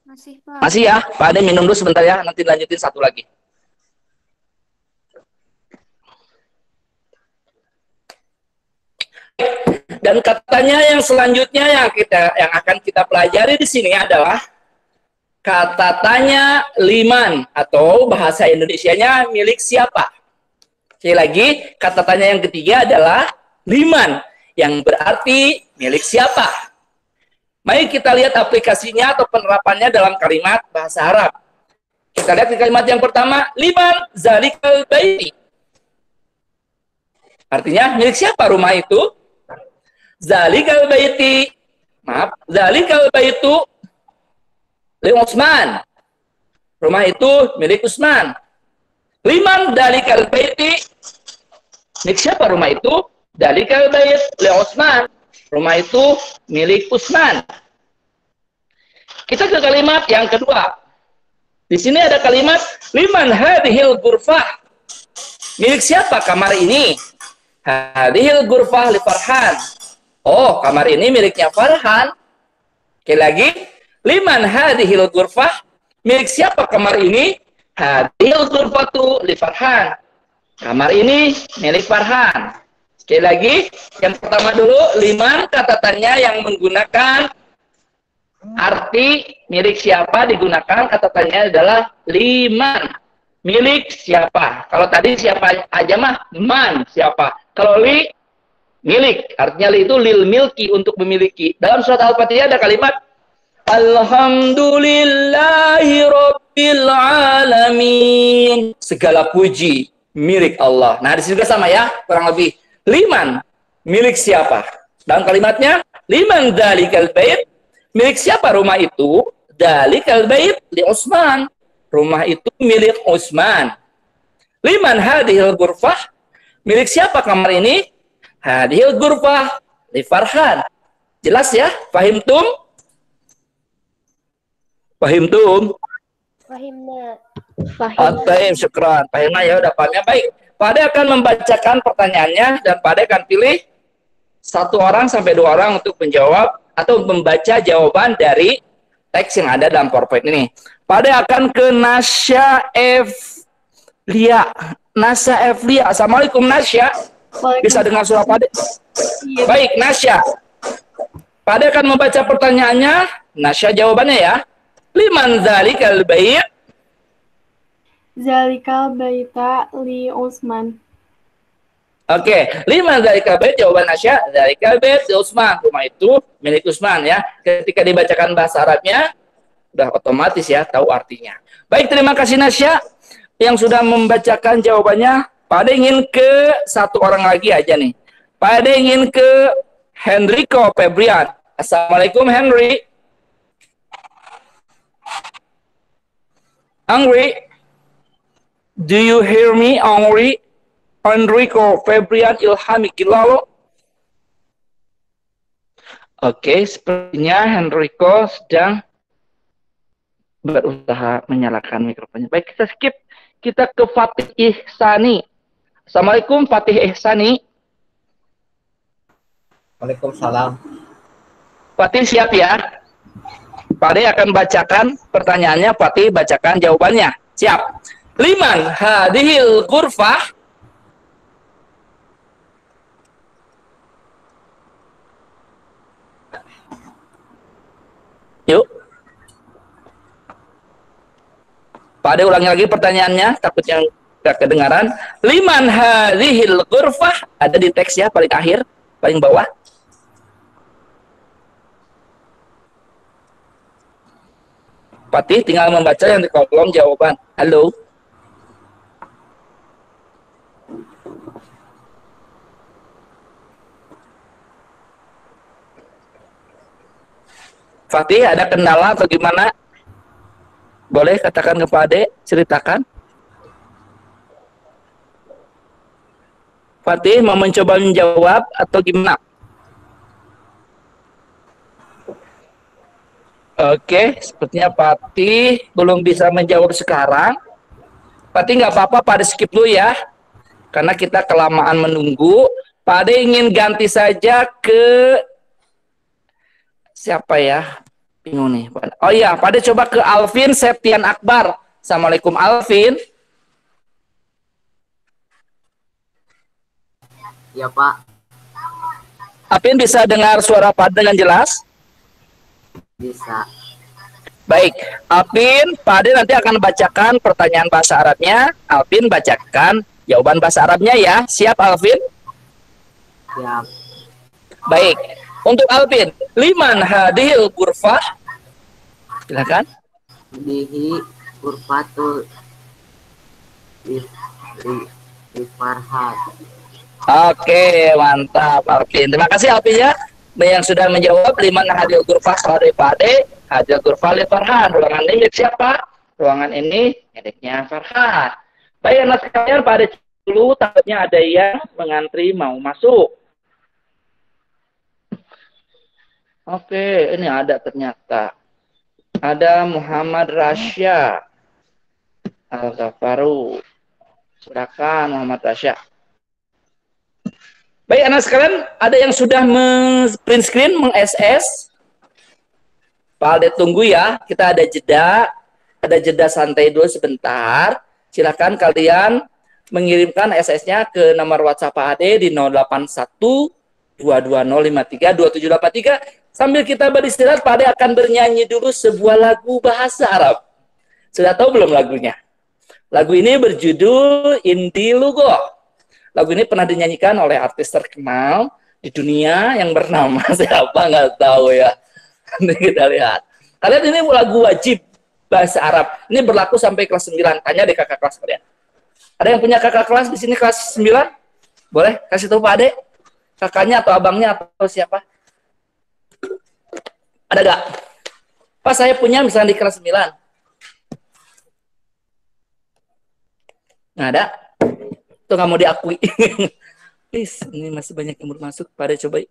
Masih, Pak. Masih ya, Pak Ade minum dulu sebentar ya, nanti lanjutin satu lagi. Dan katanya yang selanjutnya yang akan kita pelajari di sini adalah kata tanya liman atau bahasa Indonesianya milik siapa. Sekali lagi, kata tanya yang ketiga adalah liman yang berarti milik siapa. Mari kita lihat aplikasinya atau penerapannya dalam kalimat bahasa Arab. Kita lihat di kalimat yang pertama, liman zalikal baiti. Artinya milik siapa rumah itu? Zalikal baiti, maaf, zalikal baitu li Utsman. Rumah itu milik Utsman. Liman dalikal baiti, milik siapa rumah itu? Dalikal bait li Utsman. Rumah itu milik Utsman. Kita ke kalimat yang kedua. Di sini ada kalimat liman hadhil ghurfah. Milik siapa kamar ini? Hadhil ghurfah li Farhan. Oh, kamar ini miliknya Farhan. Sekali lagi, liman hadhil ghurfah, milik siapa kamar ini? Hadhil ghurfatu li Farhan. Kamar ini milik Farhan. Sekali lagi, yang pertama dulu, liman kata tanya yang menggunakan arti milik siapa digunakan kata tanya adalah liman. Milik siapa? Kalau tadi siapa aja mah man siapa. Kalau li milik, artinya itu lil milki, untuk memiliki. Dalam surat Al-Fatihah ada kalimat Alhamdulillahi Rabbil Alamin. Segala puji milik Allah. Nah, di sini juga sama ya, kurang lebih. Liman, milik siapa? Dalam kalimatnya, liman dalikal bait, milik siapa rumah itu? Dalikal bait li Utsman. Rumah itu milik Utsman. Liman hadhil ghurfah, milik siapa kamar ini? Hadhil ghurfah li Farhan. Jelas ya? Fahimtum? Fahimtum? Fahimna. At-taim, syukran. Fahimna ya, udah paham ya. Baik. Pak Ade akan membacakan pertanyaannya dan Pak Ade akan pilih 1 orang sampai 2 orang untuk menjawab atau membaca jawaban dari teks yang ada dalam PowerPoint ini. Pak Ade akan ke Nasya Eflia. Nasya Eflia. Assalamualaikum Nasya. Bisa dengar suara Pak Ade? Iya. Baik, Nasya. Pak Ade akan membaca pertanyaannya. Nasya jawabannya ya. Liman dzalikal bait? Zalikal baita li Utsman. Oke, liman dzalikal bait, jawaban Nasya. Dzalikal bait li Utsman. Rumah itu milik Utsman ya. Ketika dibacakan bahasa Arabnya, udah otomatis ya tahu artinya. Baik, terima kasih Nasya yang sudah membacakan jawabannya. Pak Ade ingin ke 1 orang lagi aja nih. Pak Ade ingin ke Henrico Febrian. Assalamualaikum Henry. Henry, do you hear me, Henry? Enrico Febrian Ilhami Kilalo. Oke, sepertinya Henrico sedang berusaha menyalakan mikrofonnya. Baik, kita skip. Kita ke Fatih Ihsani. Assalamualaikum Fatih Ihsani. Waalaikumsalam. Fatih siap ya? Fatih akan bacakan pertanyaannya, Fatih bacakan jawabannya. Siap. Liman hadhil ghurfah? Pak Ade ulangi lagi pertanyaannya, takutnya nggak kedengaran. Liman hadhil ghurfah, ada di teks ya, paling akhir, paling bawah. Patih tinggal membaca yang di kolom jawaban. Halo. Fatih, ada kendala atau gimana? Boleh katakan ke Pak Ade, ceritakan. Fatih mau mencoba menjawab atau gimana? Oke, sepertinya Fatih belum bisa menjawab sekarang. Fatih nggak apa-apa, Pak Ade skip dulu ya. Karena kita kelamaan menunggu. Pak Ade ingin ganti saja ke siapa ya? Bingung nih. Oh iya, Pak Ade coba ke Alvin Septian Akbar. Assalamualaikum Alvin. Ya Pak, Alvin bisa dengar suara Pak Ade dengan jelas? bisa. Baik, Alvin, Pak Ade nanti akan bacakan pertanyaan bahasa Arabnya. Alvin bacakan jawaban bahasa Arabnya ya. Siap Alvin? Siap. Baik. Untuk Alvin, liman hadhil ghurfah? Silakan. Dihi urfatul li Farhat. Oke, mantap Alvin. Terima kasih Alvin ya. Yang sudah menjawab liman hadhil ghurfah pada Pak Ade, hadhil ghurfah li Farhan. Ruangan ini milik siapa? Ruangan ini miliknya Farhan. Baik, anak sekalian, Pak Ade dulu takutnya ada yang mengantri mau masuk. Oke, ini ada ternyata. Ada Muhammad Rasya Al-Ghafaru. Silakan Muhammad Rasya. Baik anak sekalian, ada yang sudah print screen, meng-SS? Pak Alde tunggu ya, kita ada jeda santai dulu sebentar. Silakan kalian mengirimkan SS-nya ke nomor WhatsApp Pak Ade di 081 22053 2783. Sambil kita beristirahat, Pak Ade akan bernyanyi dulu sebuah lagu bahasa Arab. Sudah tahu belum lagunya? Lagu ini berjudul Inti Lugo. Lagu ini pernah dinyanyikan oleh artis terkenal di dunia yang bernama siapa nggak tahu ya. Nanti kita lihat. Kalian ini lagu wajib bahasa Arab. Ini berlaku sampai kelas 9. Tanya deh kakak kelas kalian. Ada yang punya kakak kelas di sini kelas 9? Boleh kasih tahu Pak Ade? Kakaknya atau abangnya atau siapa? Ada gak? Pas saya punya misalnya di kelas 9. Nggak ada? Itu nggak mau diakui. Please, ini masih banyak yang belum masuk. Pada coba.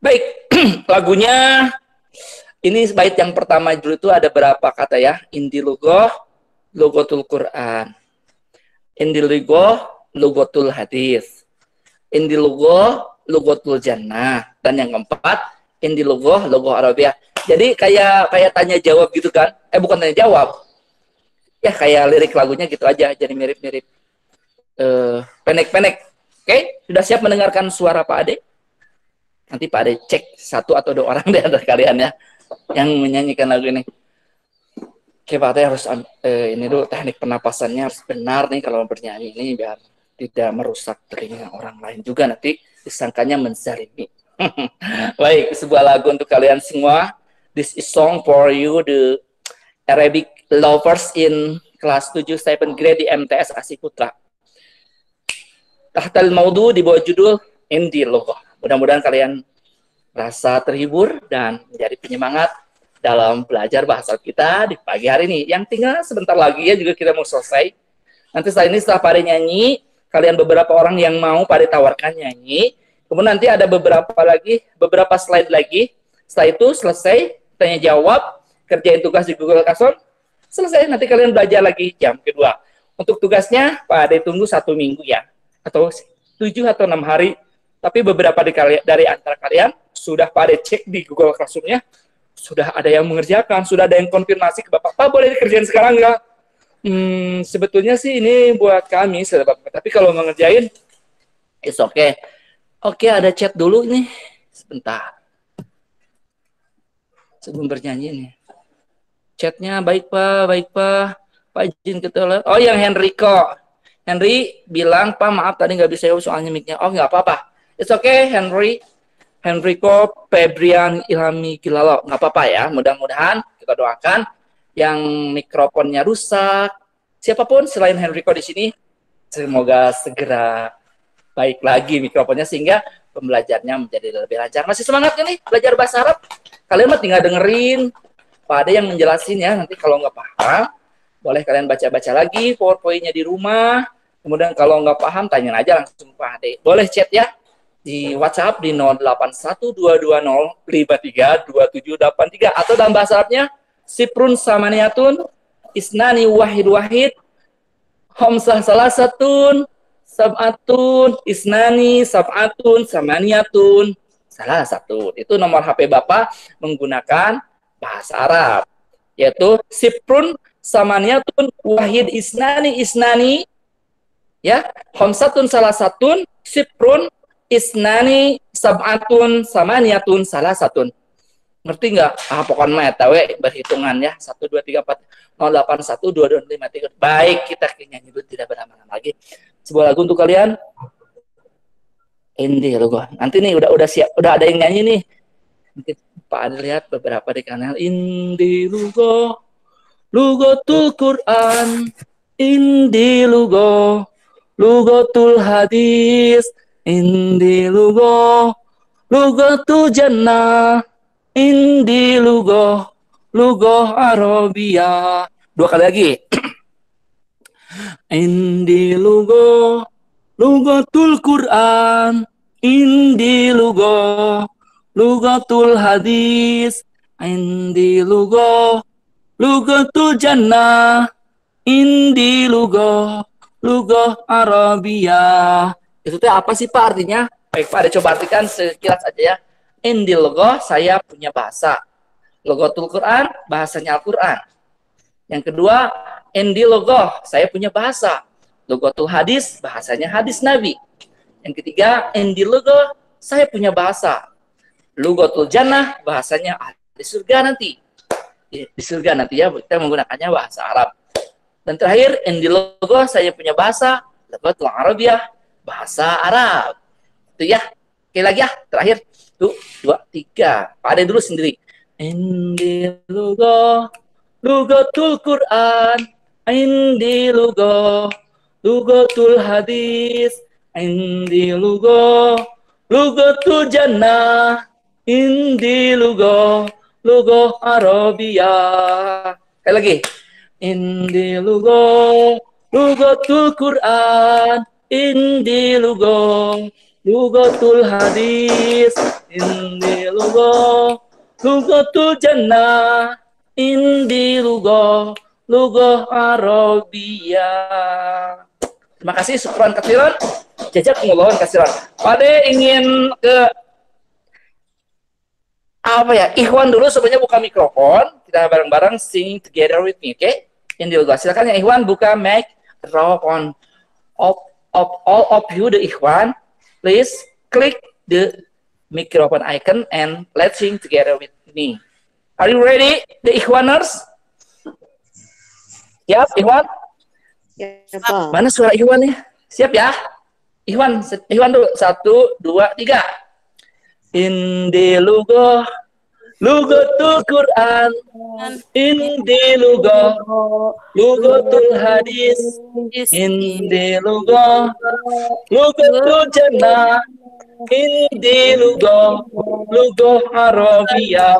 Baik, lagunya ini bait yang pertama dulu itu ada berapa kata ya? Indi lugoh, logotul Quran. Indi lugoh, logotul hadis. Indi lugoh, logotul jannah. Dan yang keempat, indi lugoh, logoh Arabiah. Jadi kayak tanya jawab gitu kan? Bukan tanya jawab. Ya kayak lirik lagunya gitu aja, jadi mirip-mirip pendek-pendek. Oke, sudah siap mendengarkan suara Pak Ade? Nanti Pak Ade cek satu atau dua orang di antara kalian ya yang menyanyikan lagu ini. Oke, Pak Ade harus ini dulu teknik pernapasannya harus benar nih kalau bernyanyi ini biar tidak merusak telinga orang lain juga nanti disangkanya menzalimi. Baik, sebuah lagu untuk kalian semua. This is song for you, the Arabic lovers in kelas 7 Stephen grade di MTS Asiputra. Tahtal Maudu di bawah judul Indi Logoh. Mudah-mudahan kalian merasa terhibur dan menjadi penyemangat dalam belajar bahasa kita di pagi hari ini. Yang tinggal sebentar lagi ya juga kita mau selesai. Nanti setelah ini setelah Pak Ade nyanyi, kalian beberapa orang yang mau Pak Ade tawarkan nyanyi. Kemudian nanti ada beberapa slide lagi. Setelah itu selesai tanya jawab, kerjain tugas di Google Classroom, selesai. Nanti kalian belajar lagi jam kedua. Untuk tugasnya, Pak Ade tunggu 1 minggu ya. Atau 7 atau 6 hari. Tapi beberapa dari antara kalian, sudah Pak Ade cek di Google Classroom-nya, sudah ada yang mengerjakan, sudah ada yang konfirmasi ke Bapak, Pak boleh dikerjain sekarang nggak? Sebetulnya sih ini buat kami, tapi kalau mengerjain, it's okay. Oke, ada chat dulu nih. Sebentar. Sebelum bernyanyi nih. Chatnya baik Pak. Pak izin kita. Oh, yang Henrico. Henry bilang, Pak maaf tadi nggak bisa soalnya mic-nya. Oh, nggak apa-apa. It's okay, Henrico Febrian Ilhami Kilalo. Nggak apa-apa ya. Mudah-mudahan kita doakan yang mikrofonnya rusak. Siapapun selain Henrico di sini, semoga segera baik lagi mikrofonnya sehingga pembelajarannya menjadi lebih lancar. Masih semangat nih belajar bahasa Arab? Kalian mah tinggal dengerin. Pak Ade yang menjelasin ya. Nanti kalau nggak paham, boleh kalian baca-baca lagi PowerPoint-nya di rumah. Kemudian kalau nggak paham, tanya aja langsung Pak Ade. Boleh chat ya di WhatsApp di 081220532783 atau dalam bahasa Arabnya Siprun Samaniyatun Isnani Wahid Homsah Salasatun Sab'atun Isnani Sab'atun Samaniyatun Salasatun. Itu nomor HP Bapak menggunakan bahasa Arab, yaitu Siprun Samaniyatun Wahid Isnani ya, Homsatun Salasatun Siprun Isnani Sab'atun Samaniyatun Salasatun. Ngerti nggak? Pokoknya tahu berhitungan ya. 1, 2, 3, 4, 0, 8, 1, 2, 2, 5, 3. Baik, kita nyanyi dulu, tidak berlama-lama lagi. Sebuah lagu untuk kalian. Ini logo. Nanti nih udah siap, udah ada yang nyanyi nih. Nanti Pak Ade lihat beberapa di kanal. Indi logo. Lugotul Quran. Indi logo. Lugotul hadis. Indi logo. Lugotul jannah. Indi lugo Arabia. 2 kali lagi. Indi lugotul Quran. Indi lugotul hadis. Indi lugotul jannah. Indi lugo Arabia. Itu teh apa sih Pak artinya? Baik Pak, ada coba artikan sekilas aja ya. Indi logo, saya punya bahasa. Logotul Quran, bahasanya Al-Quran. Yang kedua, Indi logo, saya punya bahasa. Logotul hadis, bahasanya hadis Nabi. Yang ketiga, Indi logo, saya punya bahasa. Logotul jannah, bahasanya di surga nanti. Di surga nanti ya, kita menggunakannya bahasa Arab. Dan terakhir, Indi logo, saya punya bahasa. Logotul Arabiah, bahasa Arab. Itu ya. Oke lagi ya, terakhir. 1, 2, 3. Pak Ade dulu sendiri. Indi lugotul Quran. Indi lugotul hadis. Indi lugotul jannah. Indi lugo Arabia. Sekali lagi. Indi lugotul Quran. Indi lugotul hadis. Indi lugotul jannah. Indi lugo Arabia. Terima kasih, syukran katsiran. Jazakumullah katsiran. Pak Ade ingin ke apa ya? Ikhwan dulu sebenarnya buka mikrofon. Kita bareng-bareng sing together with me, oke? Okay? Indi lugo. Silakan ya Ikhwan buka mic on all of you the Ikhwan. Please click the microphone icon and let's sing together with me. Are you ready, the Ikhwaners? Siap, Ikhwan? Siapa? Mana suara Ikhwan nih? Siap ya? Ikhwan dulu. 1, 2, 3. Indi lugotul Quran. Indi lugotul hadis. Indi lugotul jannah. Indi lugo Arabia.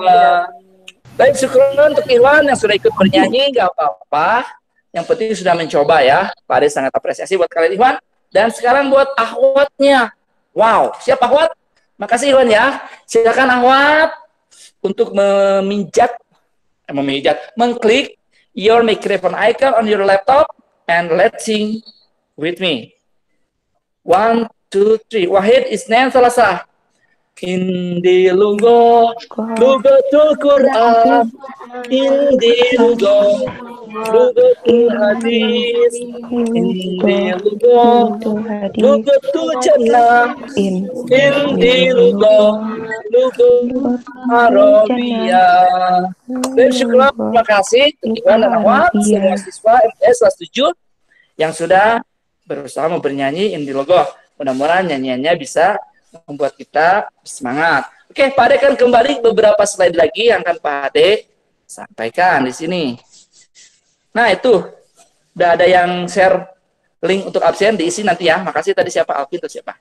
Baik, syukur untuk Ikhwan yang sudah ikut bernyanyi, nggak apa-apa. Yang penting sudah mencoba ya. Pak Ade sangat apresiasi buat kalian Ikhwan. Dan sekarang buat akhwatnya. Wow, siap akhwat? Makasih Ikhwan ya. Silakan akhwat untuk mengklik your microphone icon on your laptop and let's sing with me. 1, 2, 3. Wahid Isnan Salasah. Indi lugotul Quran. Indi lugatul hadis, indi lugo, lugatul jannah, indi lugo, lugatul Arabia. Baik, syukur, terima kasih teman-teman dan akhwat semua siswa MTS kelas 7 yang sudah berusaha bernyanyi indi logo. Mudah-mudahan nyanyiannya bisa membuat kita semangat. Oke, Pak Ade kan kembali beberapa slide lagi yang akan Pak Ade sampaikan di sini. Nah, itu udah ada yang share link untuk absen, diisi nanti ya. Makasih tadi siapa, Alvin atau siapa?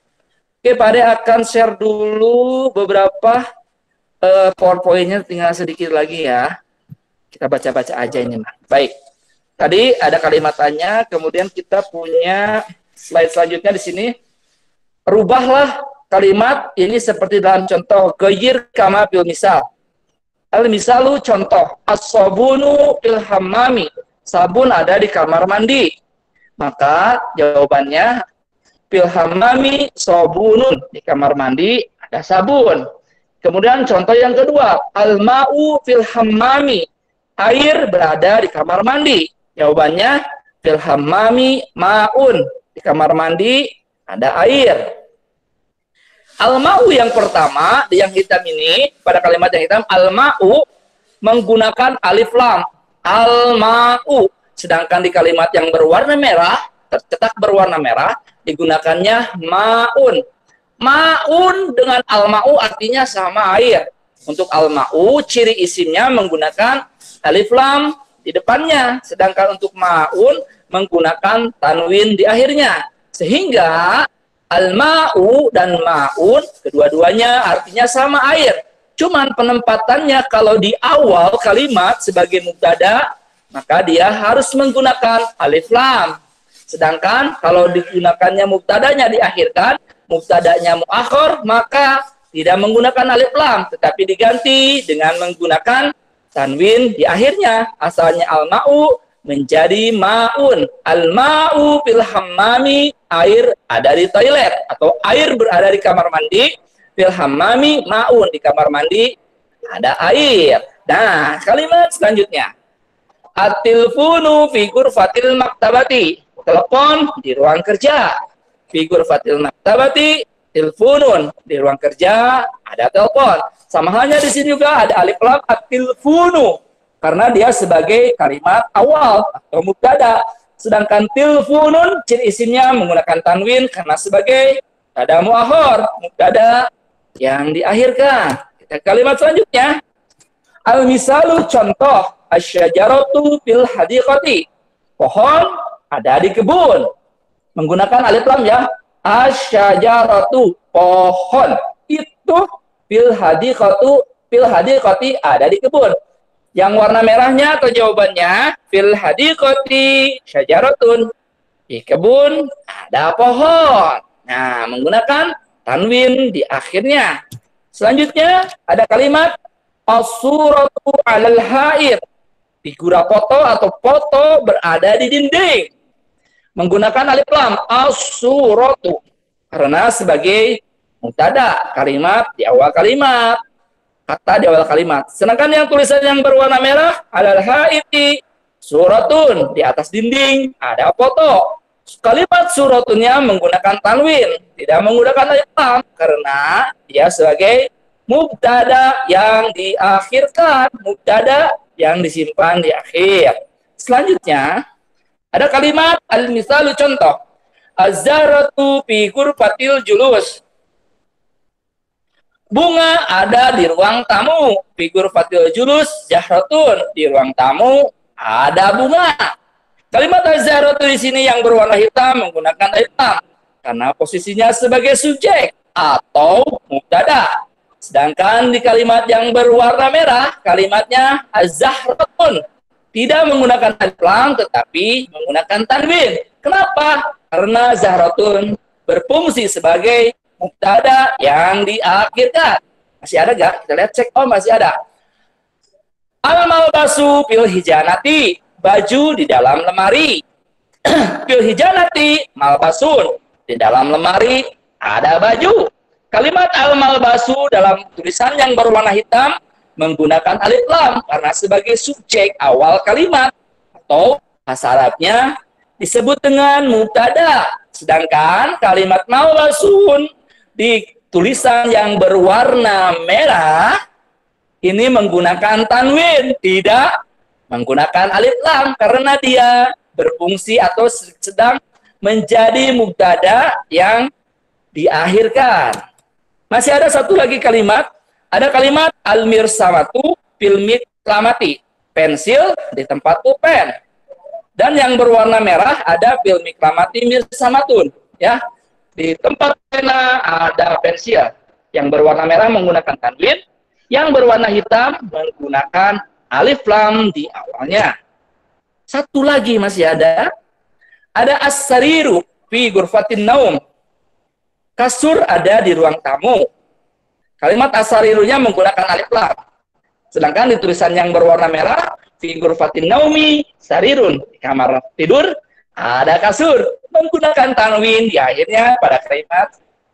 Oke, Pak Ade akan share dulu beberapa PowerPoint-nya, tinggal sedikit lagi ya. Kita baca-baca aja ini, Mas. Baik. Tadi ada kalimatannya, kemudian kita punya slide selanjutnya di sini. Rubahlah kalimat ini seperti dalam contoh ghayyir kama fil misal. Al misalu contoh as-sabunu fil hammami. Sabun ada di kamar mandi. Maka jawabannya fil hammami sabunun, di kamar mandi ada sabun. Kemudian contoh yang kedua, al-ma'u fil hammami. Air berada di kamar mandi. Jawabannya fil hammami ma'un. Di kamar mandi ada air. Al-ma'u yang pertama, yang hitam ini, pada kalimat yang hitam, al-ma'u menggunakan alif lam. Al-ma'u. Sedangkan di kalimat yang berwarna merah, tercetak berwarna merah, digunakannya ma'un. Ma'un dengan al-ma'u artinya sama air. Untuk al-ma'u, ciri isimnya menggunakan alif lam di depannya. Sedangkan untuk ma'un menggunakan tanwin di akhirnya. Sehingga al-ma'u dan ma'un kedua-duanya artinya sama air. Cuman penempatannya kalau di awal kalimat sebagai mubtada, maka dia harus menggunakan alif lam. Sedangkan kalau digunakannya mubtadanya diakhirkan, mubtadanya muakhir, maka tidak menggunakan alif lam, tetapi diganti dengan menggunakan tanwin di akhirnya. Asalnya al-ma'u menjadi ma'un. Al-ma'u fil hammami, air ada di toilet atau air berada di kamar mandi. Fil hammami ma'un, di kamar mandi ada air. Nah, kalimat selanjutnya. At-tilfunu fi ghurfatil maktabati. Telepon di ruang kerja. Fi ghurfatil maktabati tilfunun, di ruang kerja ada telepon. Sama halnya di sini juga ada alif lam at-tilfunu, karena dia sebagai kalimat awal atau mubtada. Sedangkan tilfunun ciri isimnya menggunakan tanwin karena sebagai mubtada muakhir, mubtada yang diakhirkan. Kita kalimat selanjutnya. Al-misalu contoh, asy-syajaratu fil hadiqati. Pohon ada di kebun. Menggunakan alif lam ya. Asy-syajaratu, pohon. Itu fil hadiqati ada di kebun. Yang warna merahnya atau jawabannya fil hadiqati syajaratun. Di kebun ada pohon. Nah, menggunakan tanwin di akhirnya. Selanjutnya ada kalimat as-suratu 'alal ha'ir. Figura foto atau foto berada di dinding. Menggunakan alif lam as-suratu karena sebagai mubtada, kalimat di awal kalimat, kata di awal kalimat. Sedangkan yang tulisan yang berwarna merah adalah haiti suratun, di atas dinding ada foto. Kalimat suratunnya menggunakan tanwin, tidak menggunakan alif lam karena dia sebagai mubtada yang diakhirkan, mubtada yang disimpan di akhir. Selanjutnya ada kalimat al-misalu contoh. Az-zaratu fi ghurfatil julus. Bunga ada di ruang tamu. Fi ghurfatil julus jahratun. Di ruang tamu ada bunga. Kalimat az-zaratu di sini yang berwarna hitam menggunakan alif lam karena posisinya sebagai subjek atau mubtada. Sedangkan di kalimat yang berwarna merah, kalimatnya az-zahratun. Tidak menggunakan alif lam, tetapi menggunakan tanwin. Kenapa? Karena zahratun berfungsi sebagai mubtada yang diakhirkan. Masih ada gak? Kita lihat, cek. Oh, masih ada. Al-malbasu fil hijanati. Baju di dalam lemari. Fil hijanati malbasun. Di dalam lemari ada baju. Kalimat al-malbasu dalam tulisan yang berwarna hitam menggunakan alif lam karena sebagai subjek awal kalimat atau bahasa Arabnya disebut dengan mubtada. Sedangkan kalimat mausun di tulisan yang berwarna merah ini menggunakan tanwin, tidak menggunakan alif lam karena dia berfungsi atau sedang menjadi mubtada yang diakhirkan. Masih ada satu lagi kalimat, ada kalimat al-mirsamatu fil miklamati, pensil di tempat pulpen. Dan yang berwarna merah ada fil miklamati mirsamatun, ya. Di tempat pena ada pensil. Yang berwarna merah menggunakan tanwin, yang berwarna hitam menggunakan alif lam di awalnya. Satu lagi masih ada as-sariru fi ghurfatin naum. Kasur ada di ruang tamu. Kalimat as-sarirunya menggunakan alif lam. Sedangkan di tulisan yang berwarna merah fi ghurfatin naumi sarirun, di kamar tidur ada kasur menggunakan tanwin di akhirnya pada kalimat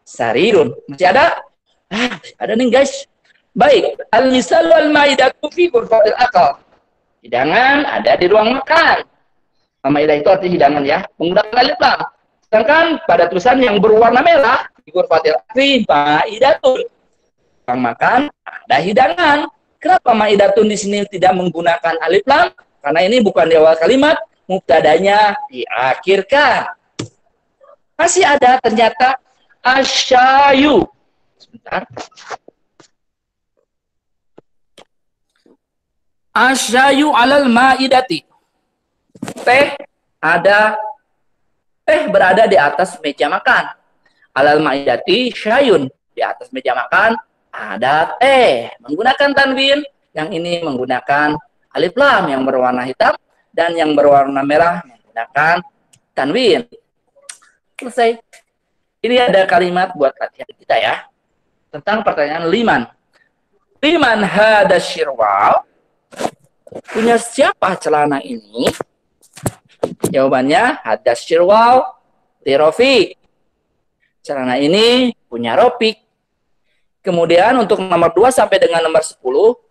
sarirun. Masih ada? Ada nih guys. Baik, al-misal wal maidatu fi ghurfatil akal. Hidangan ada di ruang makan. Maidah itu arti hidangan ya, menggunakan alif lam. Sedangkan pada tulisan yang berwarna merah fi ghurfatil akli maidatun. Ruang makan ada hidangan. Kenapa maidatun di sini tidak menggunakan alif lam? Karena ini bukan di awal kalimat, mubtadanya diakhirkan. Masih ada ternyata asyayu. Sebentar. Asyayu alal maidati. Teh berada di atas meja makan. Alal maidati syayun, di atas meja makan ada teh. Menggunakan tanwin, yang ini menggunakan alif lam, yang berwarna hitam dan yang berwarna merah menggunakan tanwin. Selesai. Ini ada kalimat buat latihan kita ya. Tentang pertanyaan liman. Liman hada syirwal. Punya siapa celana ini? Jawabannya hadas syirwal li Rofiq. Celana ini punya Rofiq. Kemudian untuk nomor 2 sampai dengan nomor 10,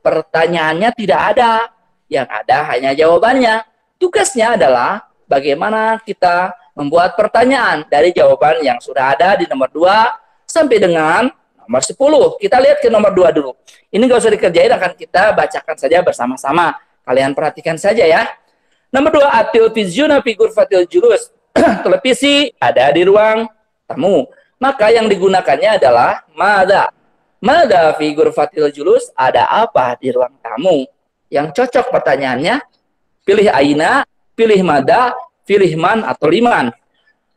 pertanyaannya tidak ada. Yang ada hanya jawabannya. Tugasnya adalah bagaimana kita membuat pertanyaan dari jawaban yang sudah ada di nomor 2 sampai dengan nomor 10. Kita lihat ke nomor 2 dulu. Ini nggak usah dikerjain, akan kita bacakan saja bersama-sama. Kalian perhatikan saja ya. Nomor 2, at-tilvizyuna fi ghurfatil julus. Televisi ada di ruang tamu. Maka yang digunakannya adalah mada. Mada fi ghurfatil julus, ada apa di ruang tamu? Yang cocok pertanyaannya, pilih aina, pilih mada, pilih man atau liman.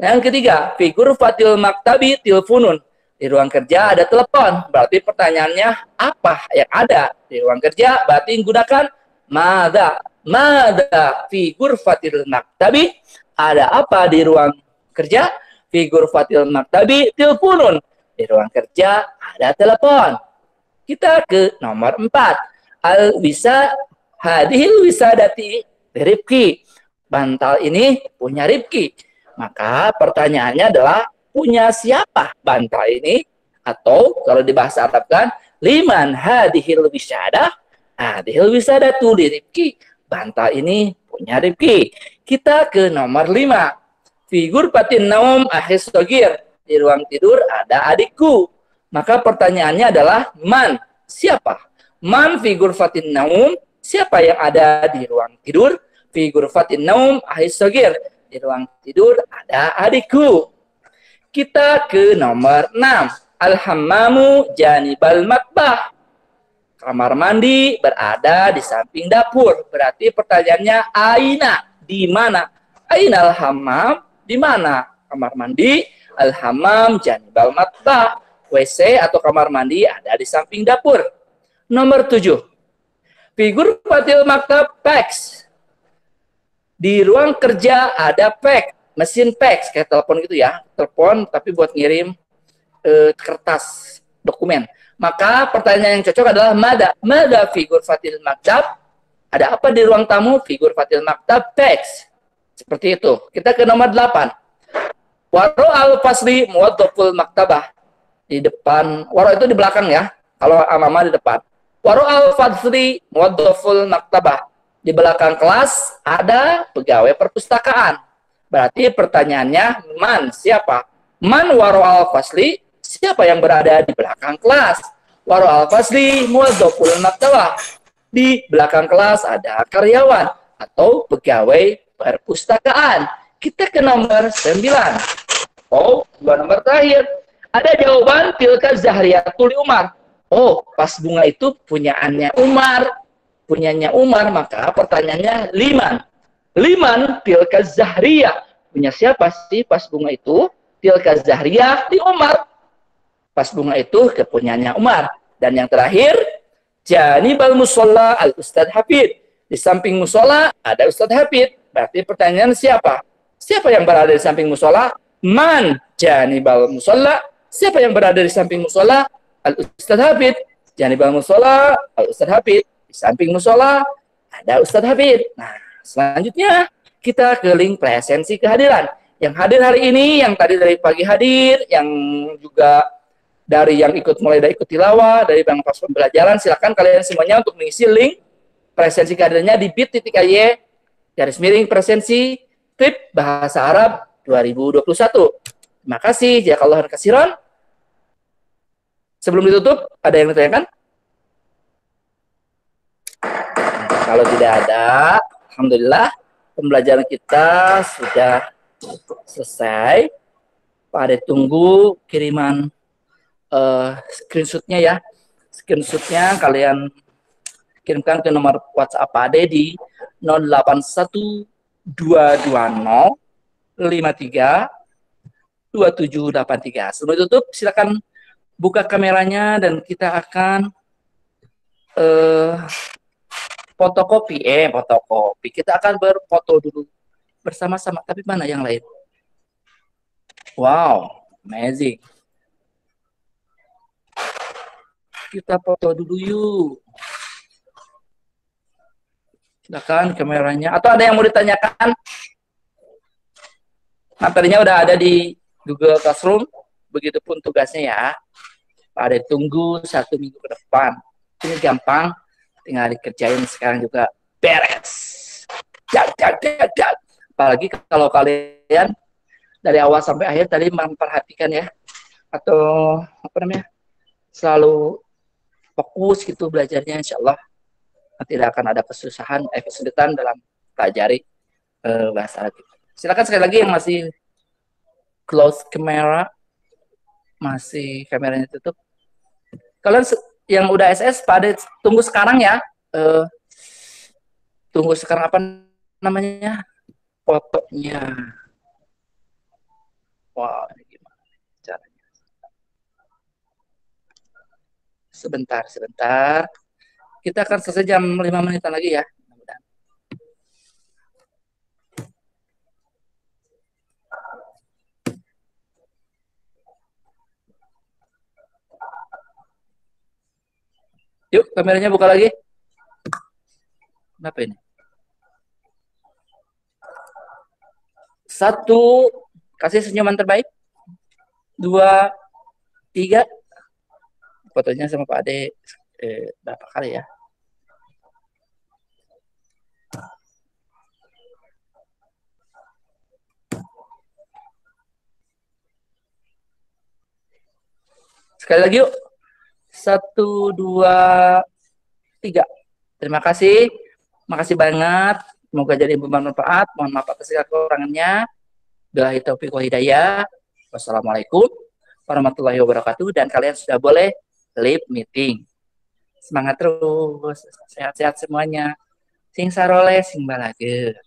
Yang ketiga, fi ghurfatil maktabi tilfunun. Di ruang kerja ada telepon. Berarti pertanyaannya apa yang ada di ruang kerja? Berarti gunakan mada. Mada fi ghurfatil maktabi. Ada apa di ruang kerja? Fi ghurfatil maktabi tilfunun. Di ruang kerja ada telepon. Kita ke nomor 4. Hadhil wisadati Rifki. Bantal ini punya Rifki. Maka pertanyaannya adalah punya siapa bantal ini? Atau kalau di bahasa Arab kan, liman hadhil wisadah? Hadhil wisadatu li Rifki. Bantal ini punya Rifki. Kita ke nomor 5. Figur patin naum ahis sogir. Di ruang tidur ada adikku. Maka pertanyaannya adalah man? Siapa? Man figur fatin naum? Siapa yang ada di ruang tidur? Figur fatin naum ahis sogir. Di ruang tidur ada adikku. Kita ke nomor 6. Al-hammamu janibal matbah. Kamar mandi berada di samping dapur. Berarti pertanyaannya aina, di mana? Aina al-hammam, di mana kamar mandi? Al-hammam janibal matbah. WC atau kamar mandi ada di samping dapur. Nomor 7. Figur fatil maktab fax. Di ruang kerja ada fax, mesin fax kayak telepon gitu ya. Telepon tapi buat ngirim kertas dokumen. Maka pertanyaan yang cocok adalah mada. Mada figur fatil maktab. Ada apa di ruang tamu? Figur fatil maktab fax. Seperti itu. Kita ke nomor 8. Waro al-fasli muwaddaful maktabah. Di depan, waro itu di belakang ya. Kalau amama di depan. Waro al-fasli muwaddaful maktabah. Di belakang kelas ada pegawai perpustakaan. Berarti pertanyaannya, man, siapa? Man waro al-fasli, siapa yang berada di belakang kelas? Waro al-fasli muwazzaful maktabah. Di belakang kelas ada karyawan atau pegawai perpustakaan. Kita ke nomor 9. Oh, 2 nomor terakhir. Ada jawaban tilka zahriyatul Umar. Oh, pas bunga itu punyaannya Umar. Punyanya Umar, maka pertanyaannya Liman tilka zahriyah. Punya siapa sih pas bunga itu? Tilka zahriyah di Umar. Pas bunga itu kepunyanya Umar. Dan yang terakhir, janibal musola al Ustadz Hafid. Di samping musola ada Ustadz Hafid. Berarti pertanyaan siapa? Siapa yang berada di samping musola? Man janibal musola. Siapa yang berada di samping musola? Al Ustadz Hafid. Janibal musola al Ustadz Hafid. Di samping musola ada Ustadz Hafid. Nah, selanjutnya kita ke link presensi kehadiran. Yang hadir hari ini, yang tadi dari pagi hadir, yang juga dari yang ikut mulai dari ikut tilawah, dari bang pas pembelajaran, silakan kalian semuanya untuk mengisi link presensi kehadirannya di bit.ly/presensi trip bahasa Arab 2021. Terima kasih. Jazakallahu khairan. Sebelum ditutup, ada yang ditanyakan? Kalau tidak ada, alhamdulillah pembelajaran kita sudah selesai. Pak Ade tunggu kiriman screenshotnya ya. Screenshotnya kalian kirimkan ke nomor WhatsApp Pak Ade di 081220532783. Sebelum ditutup, silakan buka kameranya dan kita akan fotokopi. Kita akan berfoto dulu bersama-sama. Tapi mana yang lain? Wow, amazing. Kita foto dulu yuk. Silakan kameranya. Atau ada yang mau ditanyakan? Materinya udah ada di Google Classroom. Begitupun tugasnya ya. Ada tunggu 1 minggu ke depan. Ini gampang. Tinggal dikerjain sekarang juga beres. Apalagi kalau kalian dari awal sampai akhir tadi memperhatikan ya, atau apa namanya, selalu fokus gitu belajarnya, insya Allah tidak akan ada kesulitan dalam pelajari bahasa Arab. Silakan sekali lagi yang masih close kamera, masih kameranya tutup. Kalian yang udah SS pada tunggu sekarang ya, tunggu sekarang apa namanya, fotonya. Wow, ini gimana caranya? Sebentar. Kita akan selesai jam 5 menitan lagi ya. Yuk, kameranya buka lagi. Kenapa ini? 1, kasih senyuman terbaik. 2, 3. Fotonya sama Pak Ade berapa kali ya? Sekali lagi yuk. 1, 2, 3. Terima kasih. Makasih banget. Semoga jadi bermanfaat. Mohon maaf atas segala kekurangannya. Billahi taufiq wal hidayah. Wassalamualaikum warahmatullahi wabarakatuh. Dan kalian sudah boleh leave meeting. Semangat terus. Sehat-sehat semuanya. Sing sarole, sing balage.